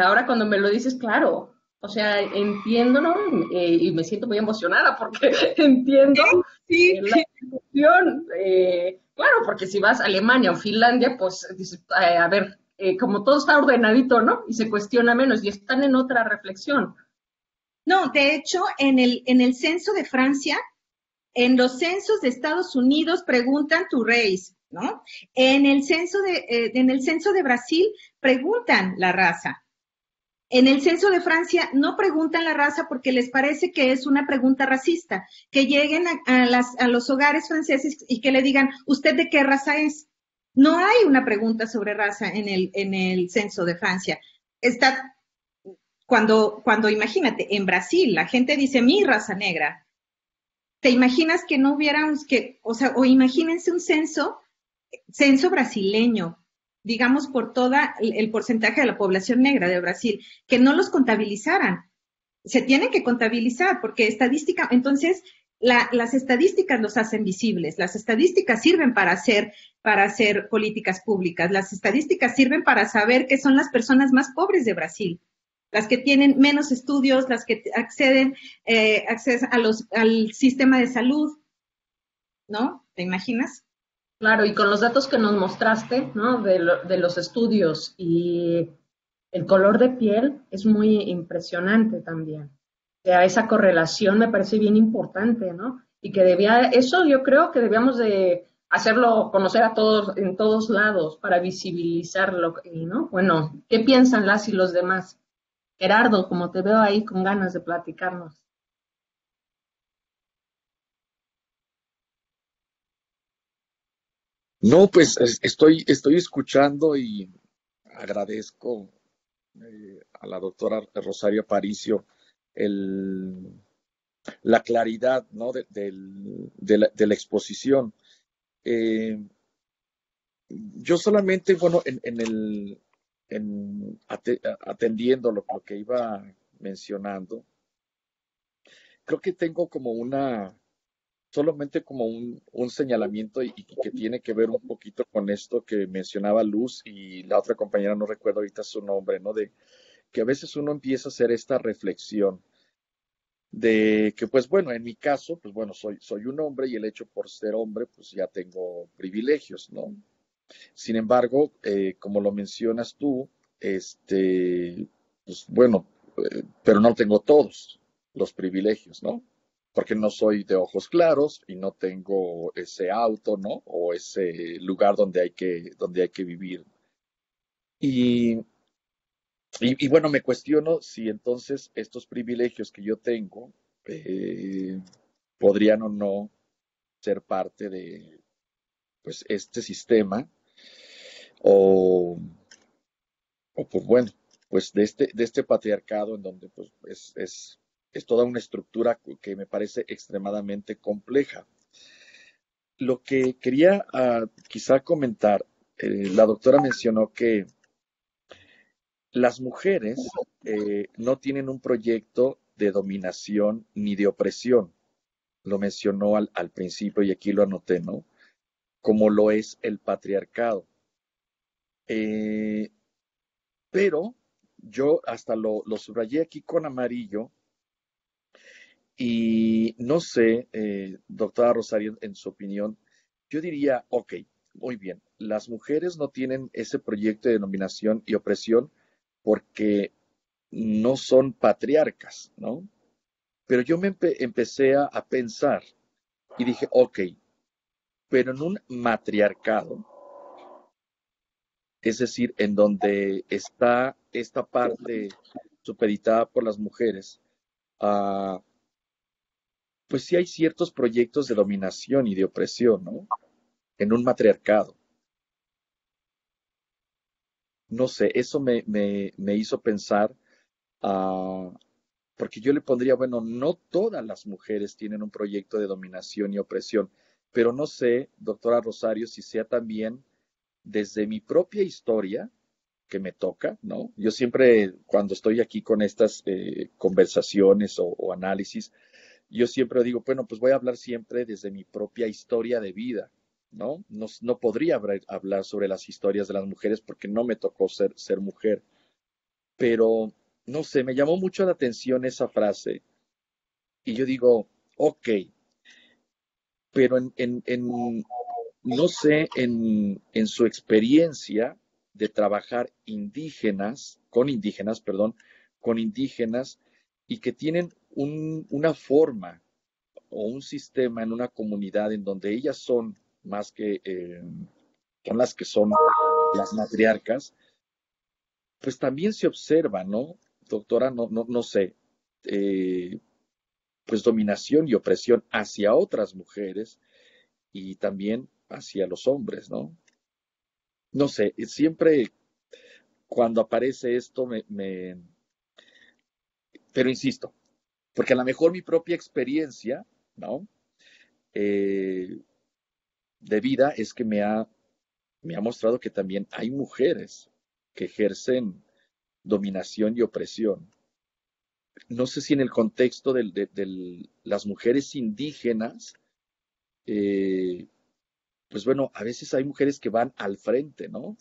Ahora cuando me lo dices, claro, o sea, entiendo, ¿no? Y me siento muy emocionada porque entiendo Sí, la discusión. Claro, porque si vas a Alemania o Finlandia, pues dices, a ver, como todo está ordenadito, ¿no? Y se cuestiona menos y están en otra reflexión. no, de hecho, en el censo de Francia, en los censos de Estados Unidos preguntan tu race, ¿no? En el censo de Brasil preguntan la raza. En el censo de Francia no preguntan la raza porque les parece que es una pregunta racista, que lleguen a los hogares franceses y que le digan, ¿usted de qué raza es? No hay una pregunta sobre raza en el censo de Francia. Está, cuando imagínate, en Brasil la gente dice mi raza negra. ¿Te imaginas que no hubiera o sea, o imagínense un censo brasileño, digamos por todo el porcentaje de la población negra de Brasil, que no los contabilizaran. Se tienen que contabilizar porque entonces las estadísticas los hacen visibles, las estadísticas sirven para hacer políticas públicas, las estadísticas sirven para saber qué son las personas más pobres de Brasil, las que tienen menos estudios, las que acceso al sistema de salud, ¿no? ¿Te imaginas? Claro, y con los datos que nos mostraste, ¿no? De los estudios y el color de piel es muy impresionante también. O sea, esa correlación me parece bien importante, ¿no? Y que eso yo creo que debíamos de hacerlo conocer a todos, en todos lados, para visibilizarlo, ¿no? Bueno, ¿qué piensan las y los demás? Gerardo, como te veo ahí con ganas de platicarnos. No, pues estoy escuchando y agradezco a la doctora Rosario Aparicio el, la claridad, ¿no? De la exposición. Eh, yo solamente, bueno, atendiendo lo que iba mencionando, creo que tengo solamente como un señalamiento y que tiene que ver un poquito con esto que mencionaba Luz y la otra compañera, no recuerdo ahorita su nombre, ¿no? De que a veces uno empieza a hacer esta reflexión de que, pues bueno, en mi caso, pues bueno, soy un hombre y el hecho por ser hombre, pues ya tengo privilegios, ¿no? Sin embargo, como lo mencionas tú, pues bueno, pero no tengo todos los privilegios, ¿no? Porque no soy de ojos claros y no tengo ese auto, ¿no? O ese lugar donde hay que vivir. Y, y bueno, me cuestiono si entonces estos privilegios que yo tengo eh, podrían o no ser parte de, pues, este sistema o, o pues bueno, pues de este patriarcado en donde pues es toda una estructura que me parece extremadamente compleja. Lo que quería quizá comentar, la doctora mencionó que las mujeres no tienen un proyecto de dominación ni de opresión. Lo mencionó al principio y aquí lo anoté, ¿no? Como lo es el patriarcado. Pero yo hasta lo subrayé aquí con amarillo y no sé, doctora Rosario, en su opinión, yo diría, ok, muy bien, las mujeres no tienen ese proyecto de dominación y opresión porque no son patriarcas, ¿no? Pero yo me empecé a pensar y dije, ok, pero en un matriarcado, es decir, en donde está esta parte supeditada por las mujeres, ah, pues sí hay ciertos proyectos de dominación y de opresión, ¿no? En un matriarcado. No sé, eso me hizo pensar, porque yo le pondría, bueno, no todas las mujeres tienen un proyecto de dominación y opresión, pero no sé, doctora Rosario, si sea también desde mi propia historia que me toca, ¿no? Yo siempre, cuando estoy aquí con estas conversaciones o análisis, yo siempre digo, bueno, pues voy a hablar siempre desde mi propia historia de vida, ¿no? No podría hablar sobre las historias de las mujeres porque no me tocó ser mujer, pero no sé, me llamó mucho la atención esa frase y yo digo, ok, pero no sé, en su experiencia de trabajar perdón, con indígenas y que tienen una forma o un sistema en una comunidad en donde ellas son más que, son las que son las matriarcas, pues también se observa, ¿no? Doctora, no sé, eh, pues dominación y opresión hacia otras mujeres y también hacia los hombres, ¿no? No sé, siempre cuando aparece esto pero insisto, porque a lo mejor mi propia experiencia, ¿no? Eh, de vida es que me ha mostrado que también hay mujeres que ejercen dominación y opresión. No sé si en el contexto de las mujeres indígenas, eh, pues bueno, a veces hay mujeres que van al frente, ¿no?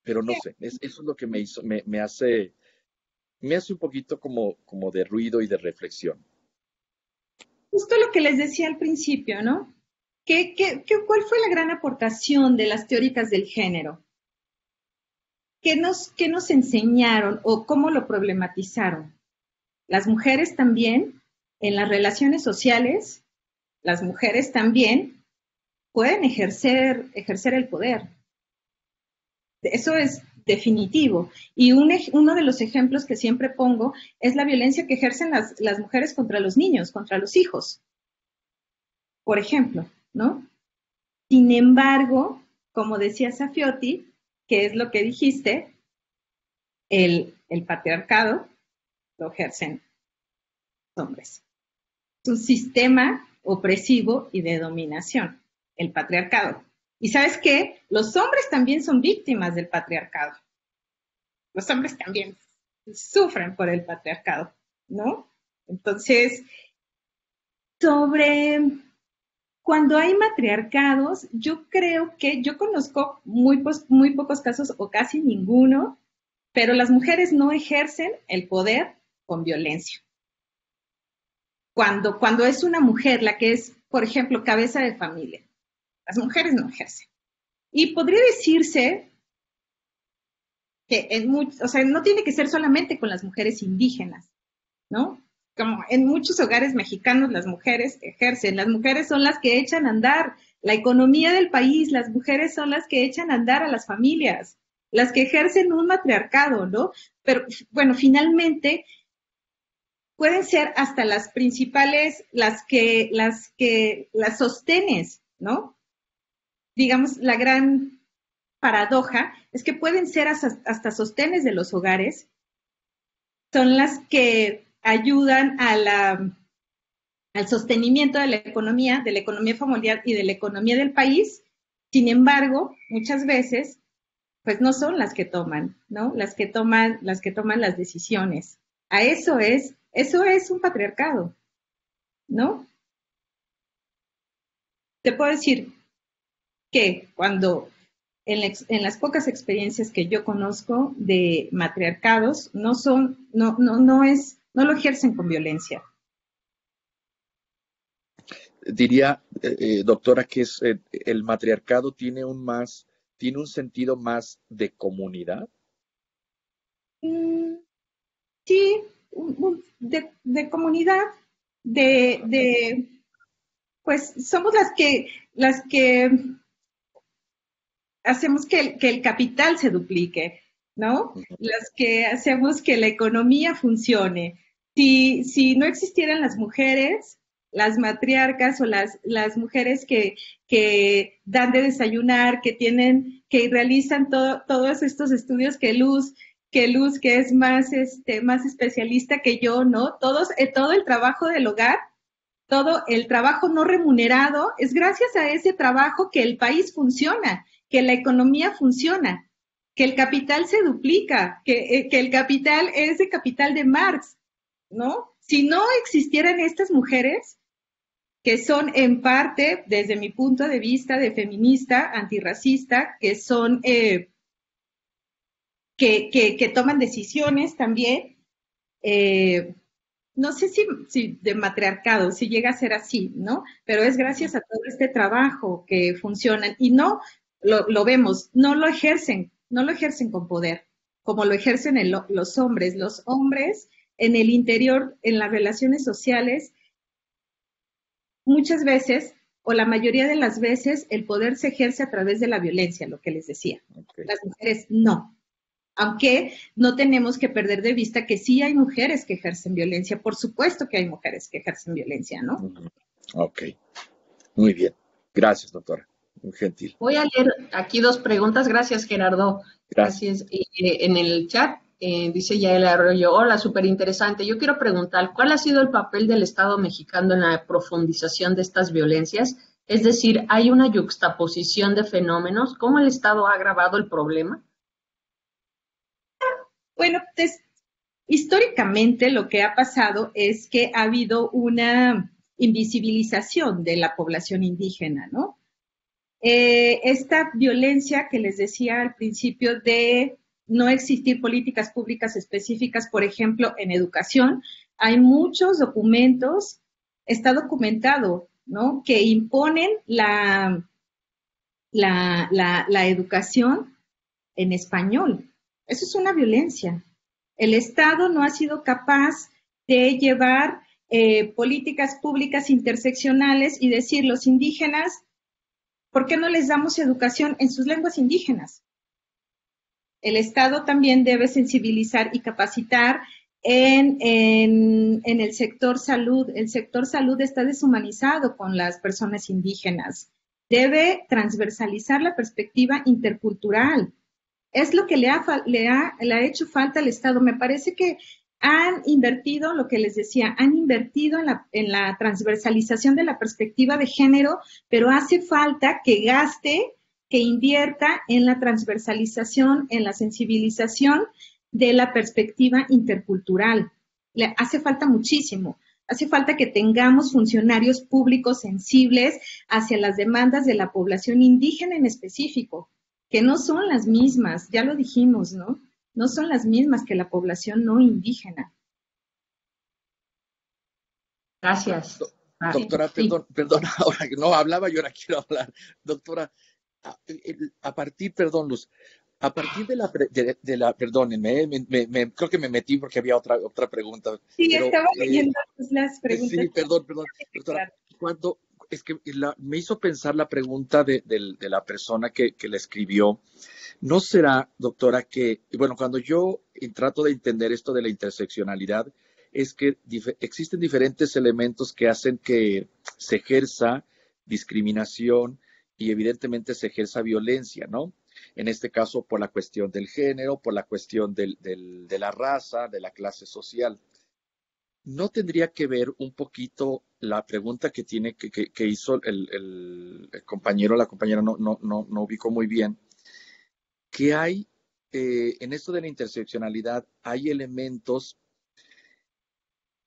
Pero no sé, eso es lo que me hace un poquito como de ruido y de reflexión. Justo lo que les decía al principio, ¿no? ¿Cuál fue la gran aportación de las teóricas del género? ¿Qué nos enseñaron o cómo lo problematizaron? Las mujeres también, en las relaciones sociales, las mujeres también pueden ejercer el poder. Eso es definitivo. Y uno de los ejemplos que siempre pongo es la violencia que ejercen las mujeres contra los niños, contra los hijos, por ejemplo, ¿no? Sin embargo, como decía Safiotti, que es lo que dijiste, el patriarcado lo ejercen hombres. Es un sistema opresivo y de dominación, el patriarcado. ¿Y sabes qué? Los hombres también son víctimas del patriarcado. Los hombres también sufren por el patriarcado, ¿no? Entonces, sobre cuando hay matriarcados, yo creo que yo conozco muy pocos casos o casi ninguno, pero las mujeres no ejercen el poder con violencia. Cuando es una mujer la que es, por ejemplo, cabeza de familia, las mujeres no ejercen. Y podría decirse que no tiene que ser solamente con las mujeres indígenas, ¿no? Como en muchos hogares mexicanos las mujeres ejercen, las mujeres son las que echan a andar la economía del país, las mujeres son las que echan a andar a las familias, las que ejercen un matriarcado, ¿no? Pero bueno, finalmente pueden ser hasta las principales, las que las sostenes, ¿no? Digamos, la gran paradoja es que pueden ser hasta sostenes de los hogares, son las que ayudan al sostenimiento de la economía familiar y de la economía del país. Sin embargo, muchas veces pues no son las que toman, ¿no? Las que toman las decisiones. Eso es un patriarcado, ¿no? Te puedo decir que cuando en las pocas experiencias que yo conozco de matriarcados, no lo ejercen con violencia. Diría, doctora, que el matriarcado tiene un sentido más de comunidad. Sí, de comunidad, pues somos las que hacemos que el capital se duplique, ¿no? Las que hacemos que la economía funcione. Si no existieran las mujeres, las matriarcas o las mujeres que dan de desayunar, que realizan todos estos estudios que Luz, que es más especialista que yo, ¿no? Todo el trabajo del hogar, todo el trabajo no remunerado, es gracias a ese trabajo que el país funciona, que la economía funciona, que el capital se duplica, que el capital es el capital de Marx, ¿no? Si no existieran estas mujeres, que son en parte, desde mi punto de vista de feminista, antirracista, que son, que toman decisiones también, no sé si de matriarcado, si llega a ser así, ¿no? Pero es gracias a todo este trabajo que funcionan y no lo vemos, no lo ejercen con poder, como lo ejercen los hombres. Los hombres en el interior, en las relaciones sociales, muchas veces, o la mayoría de las veces, el poder se ejerce a través de la violencia, lo que les decía. Okay. Las mujeres no. Aunque no tenemos que perder de vista que sí hay mujeres que ejercen violencia. Por supuesto que hay mujeres que ejercen violencia, ¿no? Ok. Muy bien. Gracias, doctora. Muy gentil. Voy a leer aquí 2 preguntas. Gracias, Gerardo. Gracias. En el chat dice Yael Arroyo, hola, súper interesante. Yo quiero preguntar, ¿cuál ha sido el papel del Estado mexicano en la profundización de estas violencias? Es decir, ¿hay una yuxtaposición de fenómenos? ¿Cómo el Estado ha agravado el problema? Bueno, pues, históricamente lo que ha pasado es que ha habido una invisibilización de la población indígena, ¿no? Esta violencia que les decía al principio de no existir políticas públicas específicas, por ejemplo, en educación, hay muchos documentos, está documentado, ¿no?, que imponen la educación en español. Eso es una violencia. El Estado no ha sido capaz de llevar políticas públicas interseccionales y decir, los indígenas, ¿por qué no les damos educación en sus lenguas indígenas? El Estado también debe sensibilizar y capacitar en el sector salud. El sector salud está deshumanizado con las personas indígenas. Debe transversalizar la perspectiva intercultural. Es lo que le ha hecho falta al Estado. Me parece que han invertido, lo que les decía, han invertido en la transversalización de la perspectiva de género, pero hace falta que gaste, que invierta en la transversalización, en la sensibilización de la perspectiva intercultural. Le hace falta muchísimo. Hace falta que tengamos funcionarios públicos sensibles hacia las demandas de la población indígena en específico, que no son las mismas, ya lo dijimos, ¿no? No son las mismas que la población no indígena. Gracias. Doctora, perdón, ahora no hablaba, yo ahora quiero hablar. Doctora, a partir de la perdónenme, creo que me metí porque había otra pregunta. Sí, pero, estaba leyendo las preguntas. Sí, perdón. Doctora, es que me hizo pensar la pregunta de la persona que la escribió. ¿No será, doctora, que, bueno, cuando yo trato de entender esto de la interseccionalidad, es que existen diferentes elementos que hacen que se ejerza discriminación y evidentemente se ejerza violencia, ¿no? En este caso, por la cuestión del género, por la cuestión de la raza, de la clase social. ¿No tendría que ver un poquito la pregunta que hizo el compañero, la compañera no ubicó muy bien, que hay, en esto de la interseccionalidad, hay elementos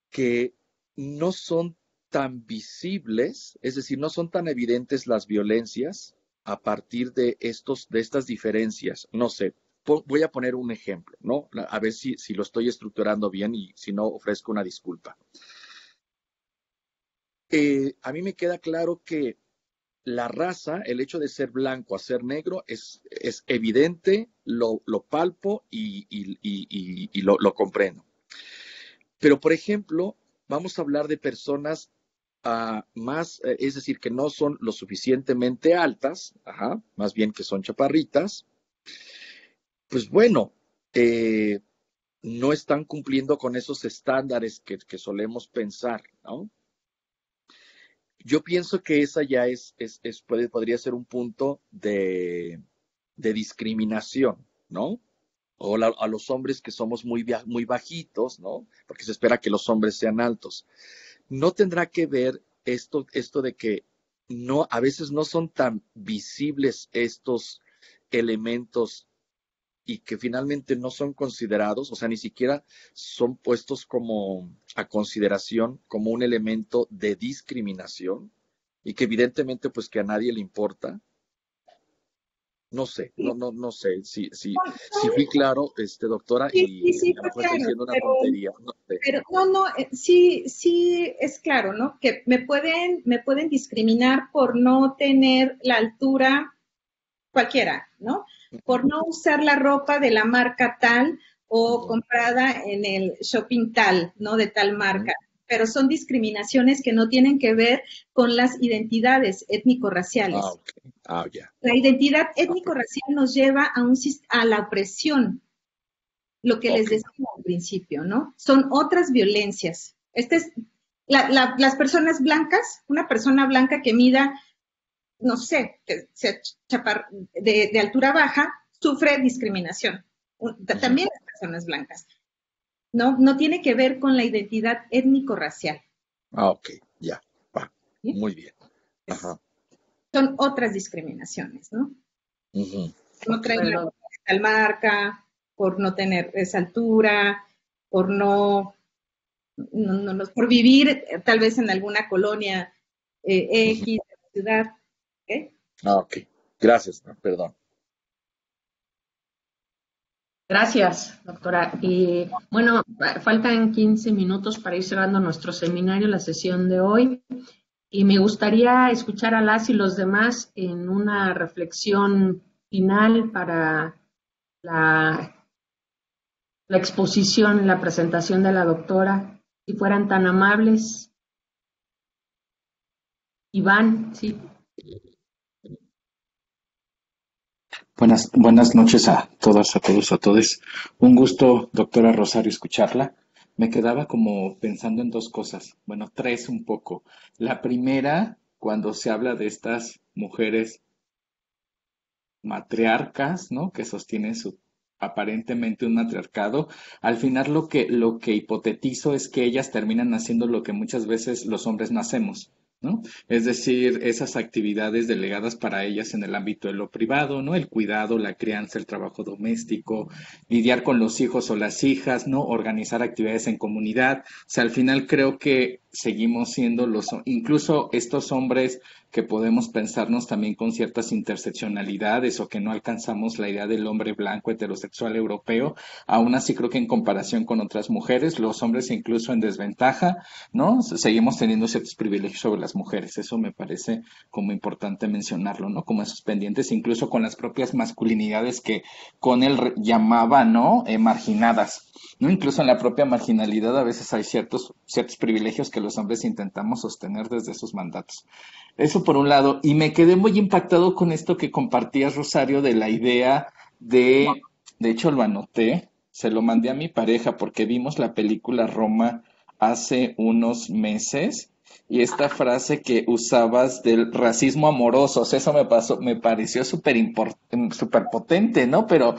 que no son tan visibles, es decir, no son tan evidentes las violencias a partir de estas diferencias. No sé, voy a poner un ejemplo, ¿no? A ver si lo estoy estructurando bien y si no, ofrezco una disculpa. A mí me queda claro que la raza, el hecho de ser blanco a ser negro, es evidente, lo palpo y lo comprendo. Pero, por ejemplo, vamos a hablar de personas es decir, que no son lo suficientemente altas, más bien que son chaparritas. Pues bueno, no están cumpliendo con esos estándares que solemos pensar, ¿no? Yo pienso que esa ya podría ser un punto de discriminación, ¿no? O a los hombres que somos muy bajitos, ¿no? Porque se espera que los hombres sean altos. ¿No tendrá que ver esto de que a veces no son tan visibles estos elementos y que finalmente no son considerados, o sea, ni siquiera son puestos como a consideración como un elemento de discriminación y que evidentemente pues que a nadie le importa? No sé, no sé si fui claro, doctora, sí, a lo mejor estoy diciendo una tontería. No sé. Pero sí es claro, ¿no? Que me pueden discriminar por no tener la altura cualquiera, ¿no? Por no usar la ropa de la marca tal o comprada en el shopping tal, ¿no? De tal marca. Pero son discriminaciones que no tienen que ver con las identidades étnico-raciales. Ya. La identidad étnico-racial nos lleva a la opresión, lo que les decía al principio, ¿no? Son otras violencias. Las personas blancas, una persona blanca que mida, no sé, que sea de altura baja, sufre discriminación. También las personas blancas. No tiene que ver con la identidad étnico-racial. Ya, va, ¿sí? Muy bien. Son otras discriminaciones, ¿no? No traer tal marca, por no tener esa altura, por por vivir tal vez en alguna colonia X de la ciudad. ¿Okay? Gracias, perdón. Gracias, doctora. Y bueno, faltan 15 minutos para ir cerrando nuestro seminario, la sesión de hoy. Y me gustaría escuchar a las y los demás en una reflexión final para la exposición, la presentación de la doctora. Si fueran tan amables. Iván, sí. Buenas noches a todas, a todos, a todes. Un gusto, doctora Rosario, escucharla. Me quedaba como pensando en dos cosas, bueno, tres un poco. La primera, cuando se habla de estas mujeres matriarcas, ¿no? Que sostienen aparentemente un matriarcado, al final lo que hipotetizo es que ellas terminan haciendo lo que muchas veces los hombres no hacemos, ¿no? Es decir, esas actividades delegadas para ellas en el ámbito de lo privado, ¿no? El cuidado, la crianza, el trabajo doméstico, lidiar con los hijos o las hijas, ¿no? Organizar actividades en comunidad. O sea, al final creo que seguimos siendo incluso estos hombres que podemos pensarnos también con ciertas interseccionalidades o que no alcanzamos la idea del hombre blanco heterosexual europeo, aún así creo que en comparación con otras mujeres, los hombres incluso en desventaja, ¿no? Seguimos teniendo ciertos privilegios sobre las mujeres. Eso me parece como importante mencionarlo, ¿no? Como esos pendientes, incluso con las propias masculinidades que con él llamaba, ¿no? Marginadas, ¿no? Incluso en la propia marginalidad a veces hay ciertos privilegios que los hombres intentamos sostener desde esos mandatos. Eso por un lado. Y me quedé muy impactado con esto que compartías, Rosario, de la idea de hecho lo anoté, se lo mandé a mi pareja porque vimos la película Roma hace unos meses y esta frase que usabas del racismo amoroso, o sea, eso me pareció súper potente, ¿no? Pero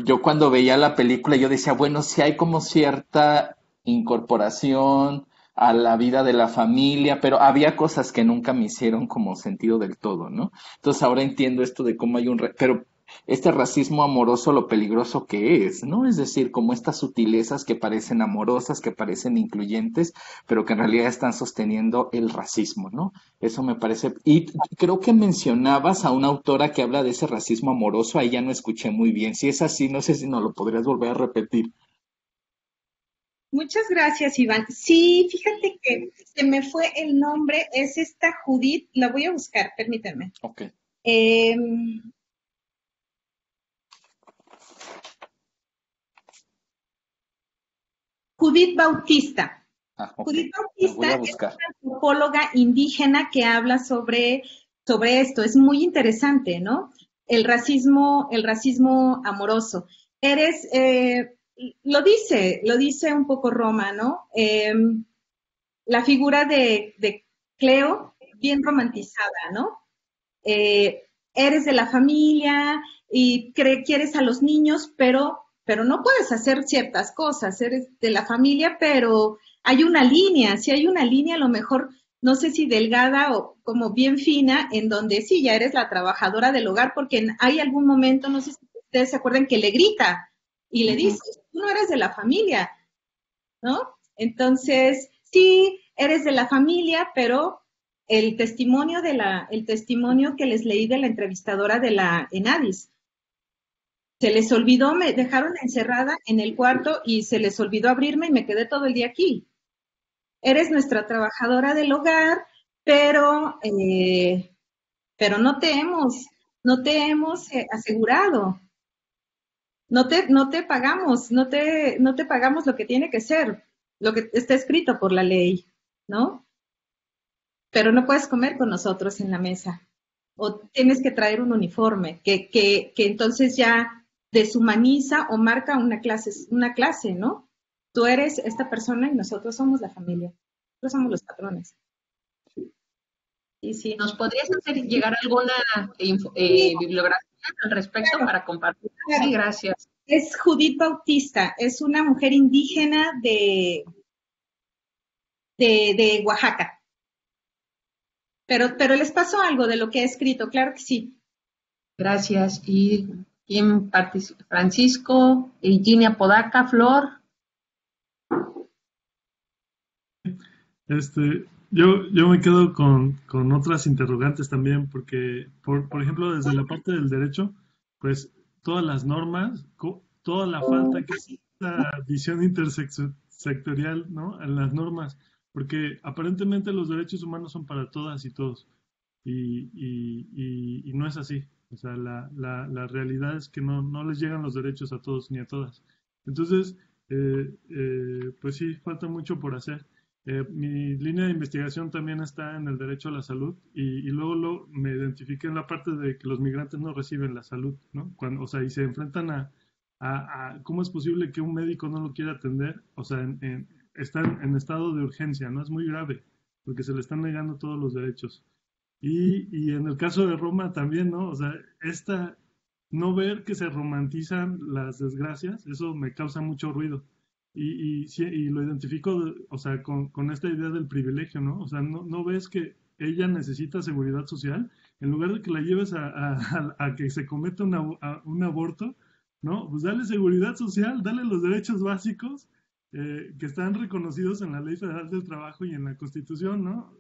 yo cuando veía la película yo decía, bueno, sí hay como cierta incorporación a la vida de la familia, pero había cosas que nunca me hicieron como sentido del todo, ¿no? Entonces ahora entiendo esto de cómo hay pero este racismo amoroso lo peligroso que es, ¿no? Es decir, como estas sutilezas que parecen amorosas, que parecen incluyentes, pero que en realidad están sosteniendo el racismo, ¿no? Eso me parece. Y creo que mencionabas a una autora que habla de ese racismo amoroso, ahí ya no escuché muy bien. Si es así, no sé si nos lo podrías volver a repetir. Muchas gracias, Iván. Sí, fíjate que se me fue el nombre, es esta Judith, la voy a buscar, permíteme. Ok. Judith Bautista. Okay. Judith Bautista es una antropóloga indígena que habla sobre esto. Es muy interesante, ¿no? El racismo amoroso. Lo dice un poco Roma, ¿no? La figura de Cleo, bien romantizada, ¿no? Eres de la familia y quieres a los niños, pero no puedes hacer ciertas cosas. Eres de la familia, pero hay una línea, sí hay una línea, a lo mejor, no sé si delgada o como bien fina, en donde sí, ya eres la trabajadora del hogar, porque hay algún momento, no sé si ustedes se acuerdan, que le grita y le dice, tú no eres de la familia, ¿no? Entonces, sí, eres de la familia, pero el testimonio que les leí de la entrevistadora de la Enadis, se les olvidó, me dejaron encerrada en el cuarto y se les olvidó abrirme y me quedé todo el día aquí. Eres nuestra trabajadora del hogar, pero no te hemos asegurado. No te pagamos lo que tiene que ser, lo que está escrito por la ley, ¿no? Pero no puedes comer con nosotros en la mesa. O tienes que traer un uniforme, que entonces ya deshumaniza o marca una clase, ¿no? Tú eres esta persona y nosotros somos la familia. Nosotros somos los patrones. Sí. ¿Nos podrías hacer llegar alguna bibliografía al respecto para compartir? Sí, gracias. Es Judith Bautista, es una mujer indígena de Oaxaca. Pero les pasó algo de lo que he escrito, claro que sí. Gracias. ¿Y quién participa? Francisco, Virginia Podaca, Flor. Yo me quedo con otras interrogantes también, porque, por ejemplo, desde la parte del derecho, pues todas las normas, toda la falta que es esta visión intersectorial, ¿no? En las normas, porque aparentemente los derechos humanos son para todas y todos, y no es así. O sea, la realidad es que no les llegan los derechos a todos ni a todas. Entonces, pues sí, falta mucho por hacer. Mi línea de investigación también está en el derecho a la salud y luego me identifiqué en la parte de que los migrantes no reciben la salud, ¿no? O sea, y se enfrentan a cómo es posible que un médico no lo quiera atender, o sea, están en estado de urgencia, ¿no? Es muy grave, porque se le están negando todos los derechos. Y en el caso de Roma también, ¿no? O sea, no ver que se romantizan las desgracias, eso me causa mucho ruido. Y lo identifico, o sea, con esta idea del privilegio, ¿no? O sea, no ves que ella necesita seguridad social, en lugar de que la lleves a que se cometa un aborto, ¿no? Pues dale seguridad social, dale los derechos básicos que están reconocidos en la Ley Federal del Trabajo y en la Constitución, ¿no?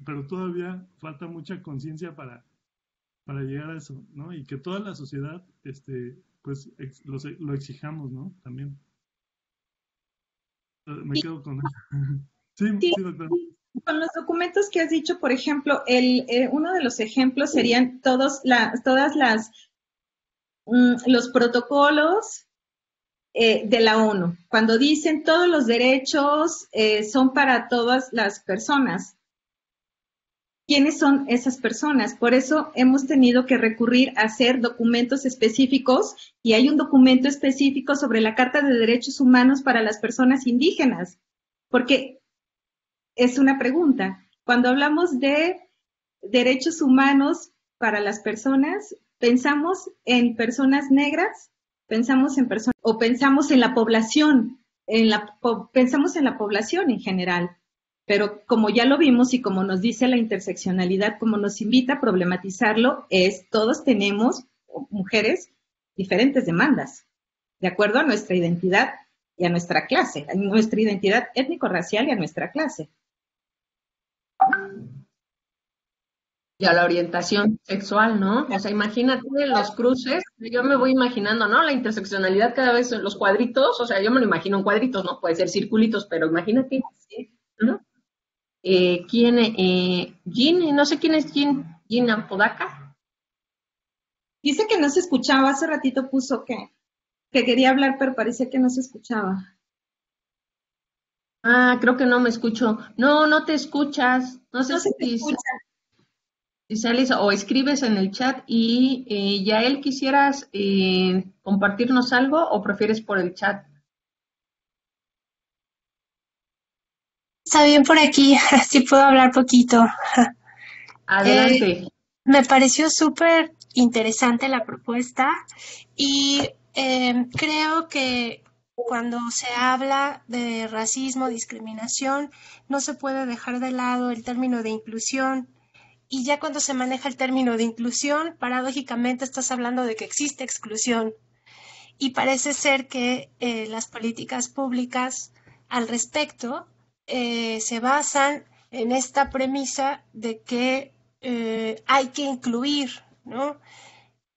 Pero todavía falta mucha conciencia para llegar a eso, ¿no? Y que toda la sociedad, pues, lo exijamos, ¿no? También. Me quedo con eso. Sí, doctor. Con los documentos que has dicho, por ejemplo, uno de los ejemplos serían los protocolos de la ONU, cuando dicen todos los derechos son para todas las personas. ¿Quiénes son esas personas? Por eso hemos tenido que recurrir a hacer documentos específicos y hay un documento específico sobre la Carta de Derechos Humanos para las personas indígenas, porque es una pregunta. Cuando hablamos de derechos humanos para las personas, ¿pensamos en personas negras? ¿Pensamos en personas o pensamos en la población? Pensamos en la población en general. Pero como ya lo vimos y como nos dice la interseccionalidad, como nos invita a problematizarlo, todos tenemos, mujeres, diferentes demandas, de acuerdo a nuestra identidad y a nuestra clase, a nuestra identidad étnico-racial y a nuestra clase. Y a la orientación sexual, ¿no? O sea, imagínate los cruces, yo me voy imaginando, ¿no? La interseccionalidad cada vez en los cuadritos, o sea, yo me lo imagino en cuadritos, ¿no? Puede ser circulitos, pero imagínate, ¿no? Jean, no sé quién es Jean Apodaca. Dice que no se escuchaba, hace ratito puso que quería hablar, pero parecía que no se escuchaba. Ah, creo que no me escucho. No te escuchas. No sé No se si, escucha. si sales o escribes en el chat y Yael, ¿quisieras compartirnos algo o prefieres por el chat? Está bien por aquí, sí puedo hablar poquito. Adelante. Me pareció súper interesante la propuesta y creo que cuando se habla de racismo, discriminación, no se puede dejar de lado el término de inclusión. Y ya cuando se maneja el término de inclusión, paradójicamente estás hablando de que existe exclusión. Y parece ser que las políticas públicas al respecto se basan en esta premisa de que hay que incluir, ¿no?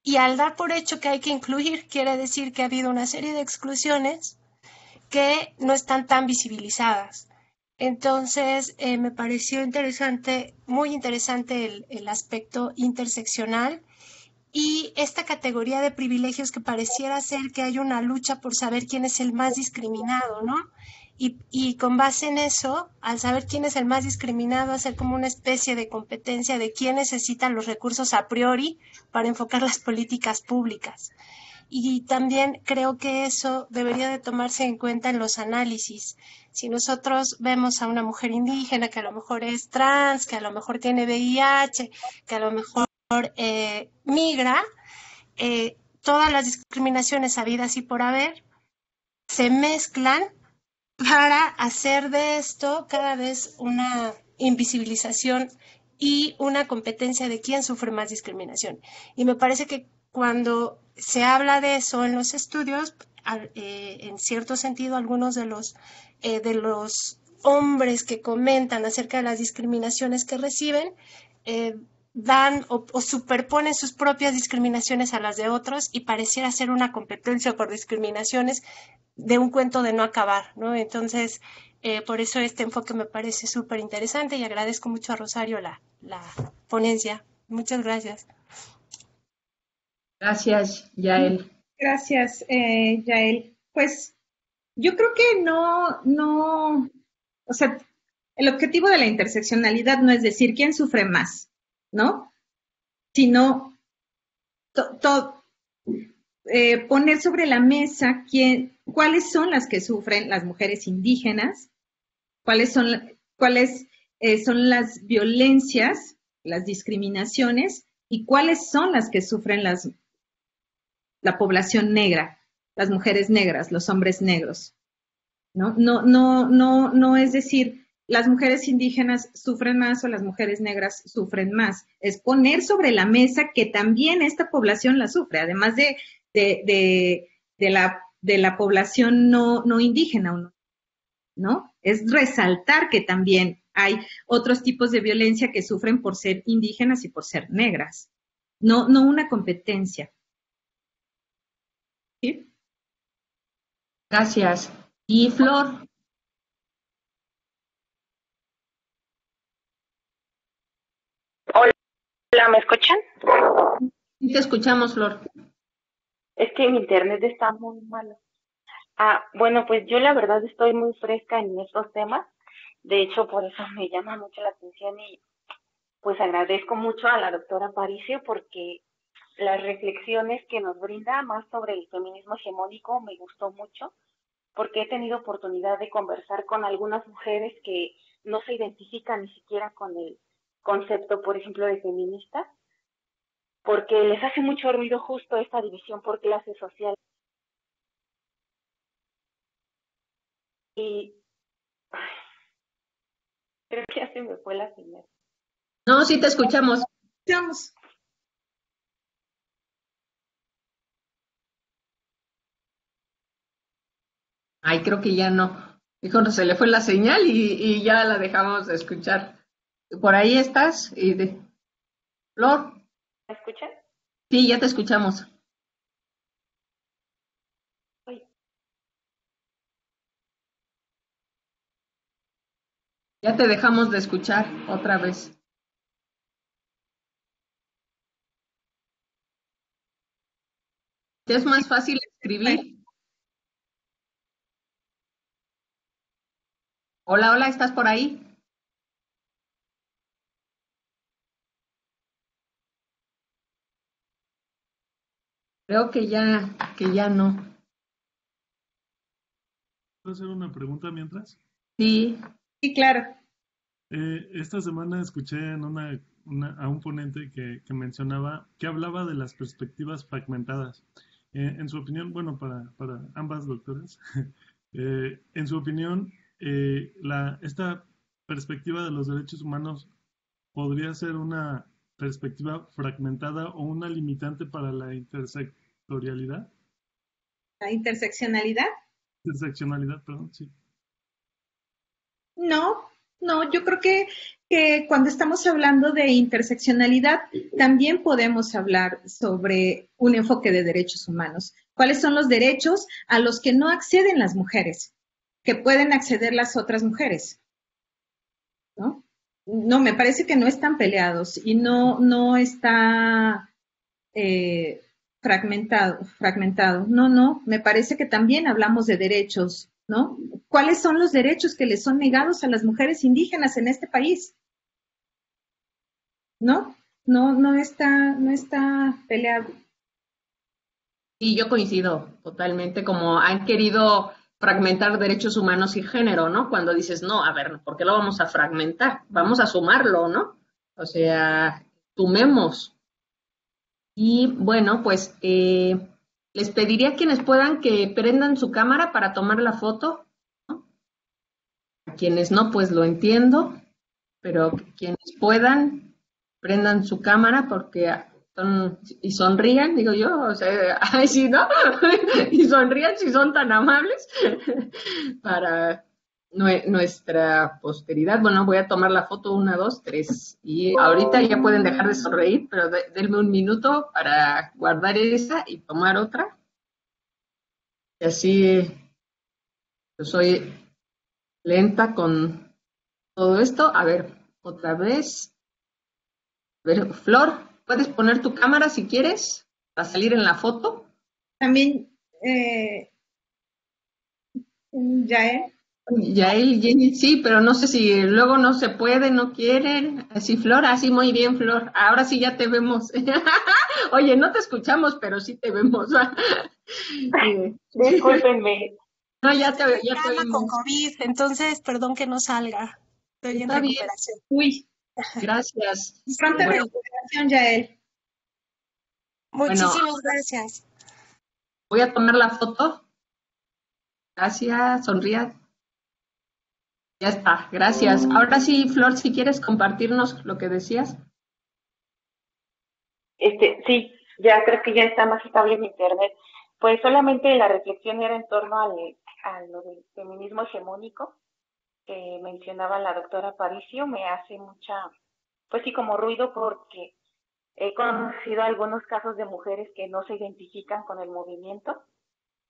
Y al dar por hecho que hay que incluir, quiere decir que ha habido una serie de exclusiones que no están tan visibilizadas. Entonces, me pareció interesante, muy interesante el aspecto interseccional y esta categoría de privilegios que pareciera ser que hay una lucha por saber quién es el más discriminado, ¿no? Y con base en eso, al saber quién es el más discriminado, hacer como una especie de competencia de quién necesita los recursos a priori para enfocar las políticas públicas. Y también creo que eso debería de tomarse en cuenta en los análisis. Si nosotros vemos a una mujer indígena que a lo mejor es trans, que a lo mejor tiene VIH, que a lo mejor migra, todas las discriminaciones habidas y por haber se mezclan para hacer de esto cada vez una invisibilización y una competencia de quién sufre más discriminación. Y me parece que cuando se habla de eso en los estudios, en cierto sentido, algunos de los hombres que comentan acerca de las discriminaciones que reciben, dan o superponen sus propias discriminaciones a las de otros y pareciera ser una competencia por discriminaciones de un cuento de no acabar, ¿no? Entonces, por eso este enfoque me parece súper interesante y agradezco mucho a Rosario la ponencia. Muchas gracias. Gracias, Yael. Gracias, Yael. Pues yo creo que no, o sea, el objetivo de la interseccionalidad no es decir quién sufre más, ¿no? Sino poner sobre la mesa cuáles son las que sufren las mujeres indígenas, cuáles son las violencias, las discriminaciones y cuáles son las que sufren la población negra, las mujeres negras, los hombres negros, ¿no? No es decir, las mujeres indígenas sufren más o las mujeres negras sufren más. Es poner sobre la mesa que también esta población la sufre, además de la población no indígena, ¿no? Es resaltar que también hay otros tipos de violencia que sufren por ser indígenas y por ser negras. No una competencia. ¿Sí? Gracias. Y Flor. Hola, ¿me escuchan? Sí te escuchamos, Flor. Es que mi internet está muy malo. Bueno, pues yo la verdad estoy muy fresca en estos temas. De hecho, por eso me llama mucho la atención y pues agradezco mucho a la doctora Aparicio porque las reflexiones que nos brinda más sobre el feminismo hegemónico me gustó mucho porque he tenido oportunidad de conversar con algunas mujeres que no se identifican ni siquiera con el concepto, por ejemplo, de feminista, porque les hace mucho ruido justo esta división por clase social. Y creo que ya se me fue la señal. No, sí te escuchamos. Escuchamos. Ay, creo que ya no. Dijo, se le fue la señal y ya la dejamos de escuchar. ¿Por ahí estás? Flor, ¿Me escuchan? sí, ya te escuchamos. Uy, Ya te dejamos de escuchar otra vez. ¿Te es más fácil escribir? Hola, hola, ¿estás por ahí? Creo que ya no. ¿Puedo hacer una pregunta mientras? Sí, Sí, claro. Esta semana escuché a un ponente que mencionaba, que hablaba de las perspectivas fragmentadas. En su opinión, bueno, para ambas doctoras, en su opinión, esta perspectiva de los derechos humanos podría ser una perspectiva fragmentada o una limitante para la intersectorialidad. La interseccionalidad. Interseccionalidad, perdón, sí. No, yo creo que cuando estamos hablando de interseccionalidad, también podemos hablar sobre un enfoque de derechos humanos. ¿Cuáles son los derechos a los que no acceden las mujeres, que pueden acceder las otras mujeres? ¿No? No, me parece que no están peleados y no está fragmentado. No, me parece que también hablamos de derechos, ¿no? ¿Cuáles son los derechos que les son negados a las mujeres indígenas en este país? No está peleado. y yo coincido totalmente, como han querido fragmentar derechos humanos y género, ¿no? Cuando dices, no, a ver, ¿por qué lo vamos a fragmentar? Vamos a sumarlo, ¿no? O sea, sumemos. Y bueno, pues les pediría a quienes puedan que prendan su cámara para tomar la foto, ¿no? A quienes no, pues lo entiendo, pero quienes puedan, prendan su cámara porque y sonrían, digo yo, o sea, ay, sí, ¿no? Y sonrían si son tan amables para nuestra posteridad. Bueno, voy a tomar la foto 1, 2, 3 y ahorita ya pueden dejar de sonreír, pero denme un minuto para guardar esa y tomar otra. Y así yo soy lenta con todo esto. A ver, otra vez. A ver, Flor, ¿puedes poner tu cámara si quieres para salir en la foto? También, Yael. Yael, Jenny, sí, pero no sé si luego no se puede, no quieren. Así, Flor, así muy bien, Flor. Ahora sí ya te vemos. Oye, no te escuchamos, pero sí te vemos. Discúlpenme. No, ya te con COVID, entonces perdón que no salga. Estoy en recuperación. Uy, gracias. Pronta recuperación, Yael. Muchísimas gracias. Voy a tomar la foto. Gracias, sonría. Ya está, gracias. Ahora sí, Flor, si quieres compartirnos lo que decías. Sí, ya creo que ya está más estable mi internet. Pues solamente la reflexión era en torno a lo del feminismo hegemónico que mencionaba la doctora Aparicio. Me hace pues sí, como ruido, porque he conocido algunos casos de mujeres que no se identifican con el movimiento,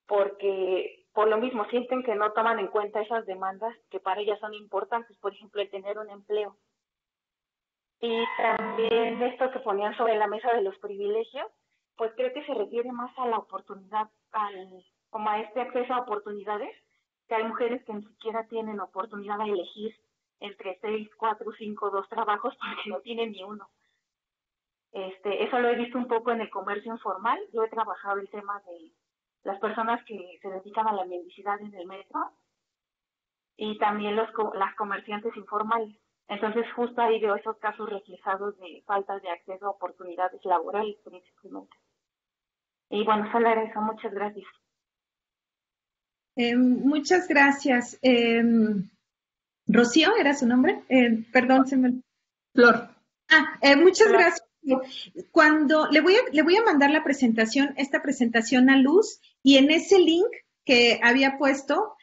porque por lo mismo sienten que no toman en cuenta esas demandas que para ellas son importantes, por ejemplo, el tener un empleo. Y también esto que ponían sobre la mesa de los privilegios, pues creo que se refiere más a la oportunidad, como a este acceso a oportunidades, que hay mujeres que ni siquiera tienen oportunidad de elegir entre 6, 4, 5, 2 trabajos porque no tienen ni uno. Eso lo he visto un poco en el comercio informal. Yo he trabajado el tema de las personas que se dedican a la mendicidad en el metro y también las comerciantes informales. Entonces justo ahí veo esos casos reflejados de falta de acceso a oportunidades laborales principalmente. Y bueno, solo era eso. Muchas gracias. Muchas gracias. Rocío, ¿era su nombre? Perdón, se me... Flor. Muchas gracias. Cuando le voy a mandar esta presentación a Luz, y en ese link que había puesto,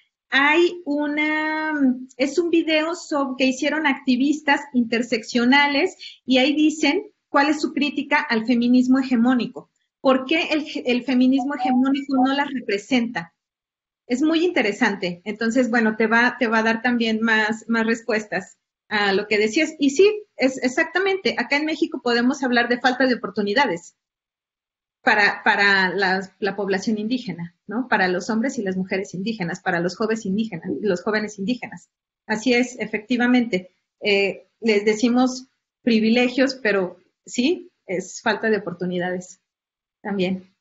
es un video que hicieron activistas interseccionales y ahí dicen cuál es su crítica al feminismo hegemónico. ¿Por qué el feminismo hegemónico no las representa? Es muy interesante. Entonces, bueno, te va a dar también más respuestas a lo que decías. Y sí, es exactamente. Acá en México podemos hablar de falta de oportunidades para la población indígena, ¿no? Para los hombres y las mujeres indígenas, para los jóvenes indígenas. Así es, efectivamente. Les decimos privilegios, pero sí, es falta de oportunidades también.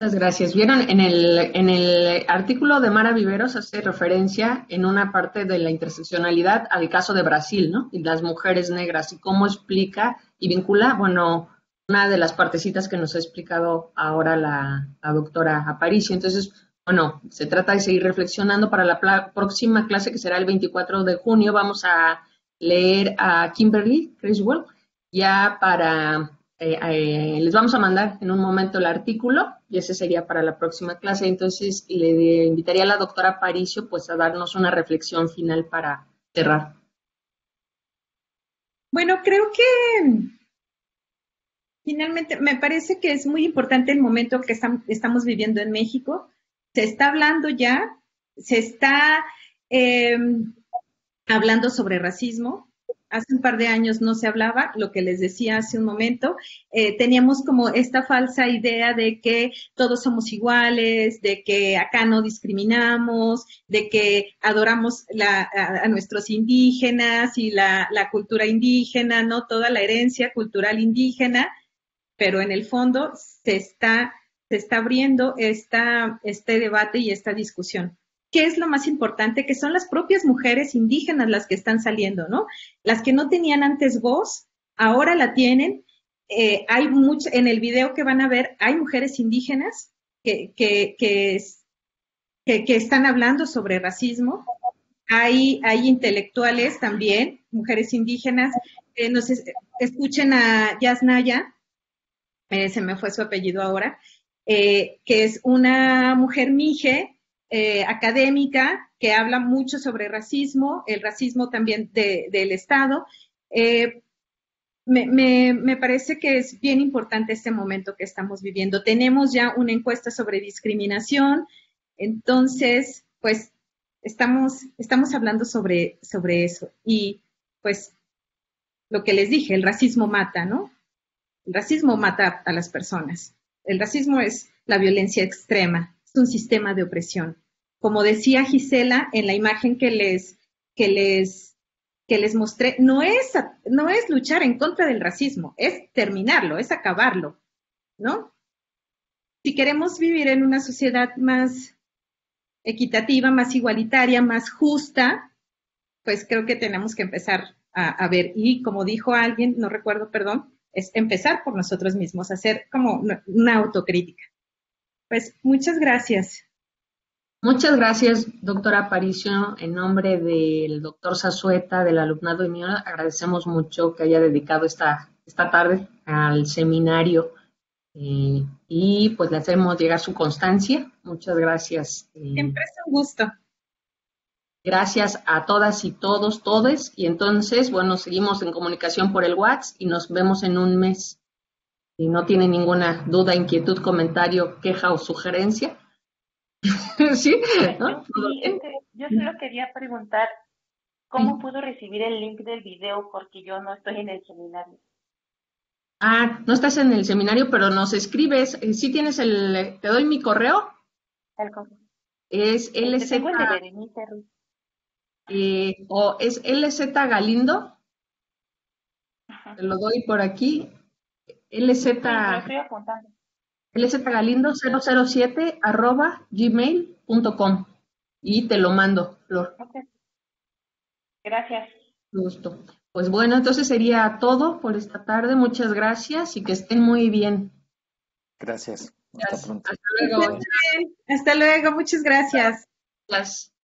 Muchas gracias. Vieron, en el artículo de Mara Viveros hace referencia en una parte de la interseccionalidad al caso de Brasil, ¿no? Y las mujeres negras, y cómo explica y vincula, bueno, una de las partecitas que nos ha explicado ahora la doctora Aparicio. Entonces, bueno, se trata de seguir reflexionando. Para la próxima clase, que será el 24 de junio, vamos a leer a Kimberly Criswell, ya para... les vamos a mandar en un momento el artículo y ese sería para la próxima clase. Entonces le invitaría a la doctora Aparicio pues a darnos una reflexión final para cerrar. Bueno, creo que finalmente me parece que es muy importante el momento que estamos viviendo en México. Se está hablando ya, se está hablando sobre racismo. Hace un par de años no se hablaba, lo que les decía hace un momento. Teníamos como esta falsa idea de que todos somos iguales, de que acá no discriminamos, de que adoramos a nuestros indígenas y la cultura indígena, ¿no? Toda la herencia cultural indígena, pero en el fondo se está abriendo este debate y esta discusión. ¿Qué es lo más importante? Que son las propias mujeres indígenas las que están saliendo, ¿no? Las que no tenían antes voz, ahora la tienen. Hay mucho, en el video que van a ver, hay mujeres indígenas que están hablando sobre racismo. Hay intelectuales también, mujeres indígenas. Escuchen a Yasnaya, se me fue su apellido ahora, que es una mujer mije, académica, que habla mucho sobre racismo, el racismo también del Estado. Me parece que es bien importante este momento que estamos viviendo. Tenemos ya una encuesta sobre discriminación, entonces, pues, estamos hablando sobre eso. Y, pues, lo que les dije, el racismo mata, ¿no? El racismo mata a las personas. El racismo es la violencia extrema, es un sistema de opresión. Como decía Gisela en la imagen que les mostré, no es luchar en contra del racismo, es terminarlo, es acabarlo, ¿no? Si queremos vivir en una sociedad más equitativa, más igualitaria, más justa, pues creo que tenemos que empezar a ver, y como dijo alguien, no recuerdo, perdón, es empezar por nosotros mismos, hacer como una autocrítica. Pues muchas gracias. Muchas gracias, doctora Aparicio. En nombre del doctor Zazueta, del alumnado y mío, agradecemos mucho que haya dedicado esta tarde al seminario y pues le hacemos llegar su constancia. Muchas gracias. Siempre es un gusto. Gracias a todas y todos, todes. Y entonces, bueno, seguimos en comunicación por el WhatsApp y nos vemos en un mes. Si no tiene ninguna duda, inquietud, comentario, queja o sugerencia. ¿Sí? ¿No? Yo solo quería preguntar cómo puedo recibir el link del video porque yo no estoy en el seminario. Ah, no estás en el seminario, pero nos escribes. ¿Sí tienes te doy mi correo? El correo. Es LZ. Tengo el de Berenice Ruiz. O es LZ Galindo. Ajá. Te lo doy por aquí. LZ. Sí, lo estoy apuntando. lzgalindo007@gmail.com y te lo mando, Flor. Okay. Gracias. Gusto. Pues bueno, entonces sería todo por esta tarde. Muchas gracias y que estén muy bien. Gracias. Hasta pronto. Hasta luego. Hasta luego. Muchas gracias. Gracias.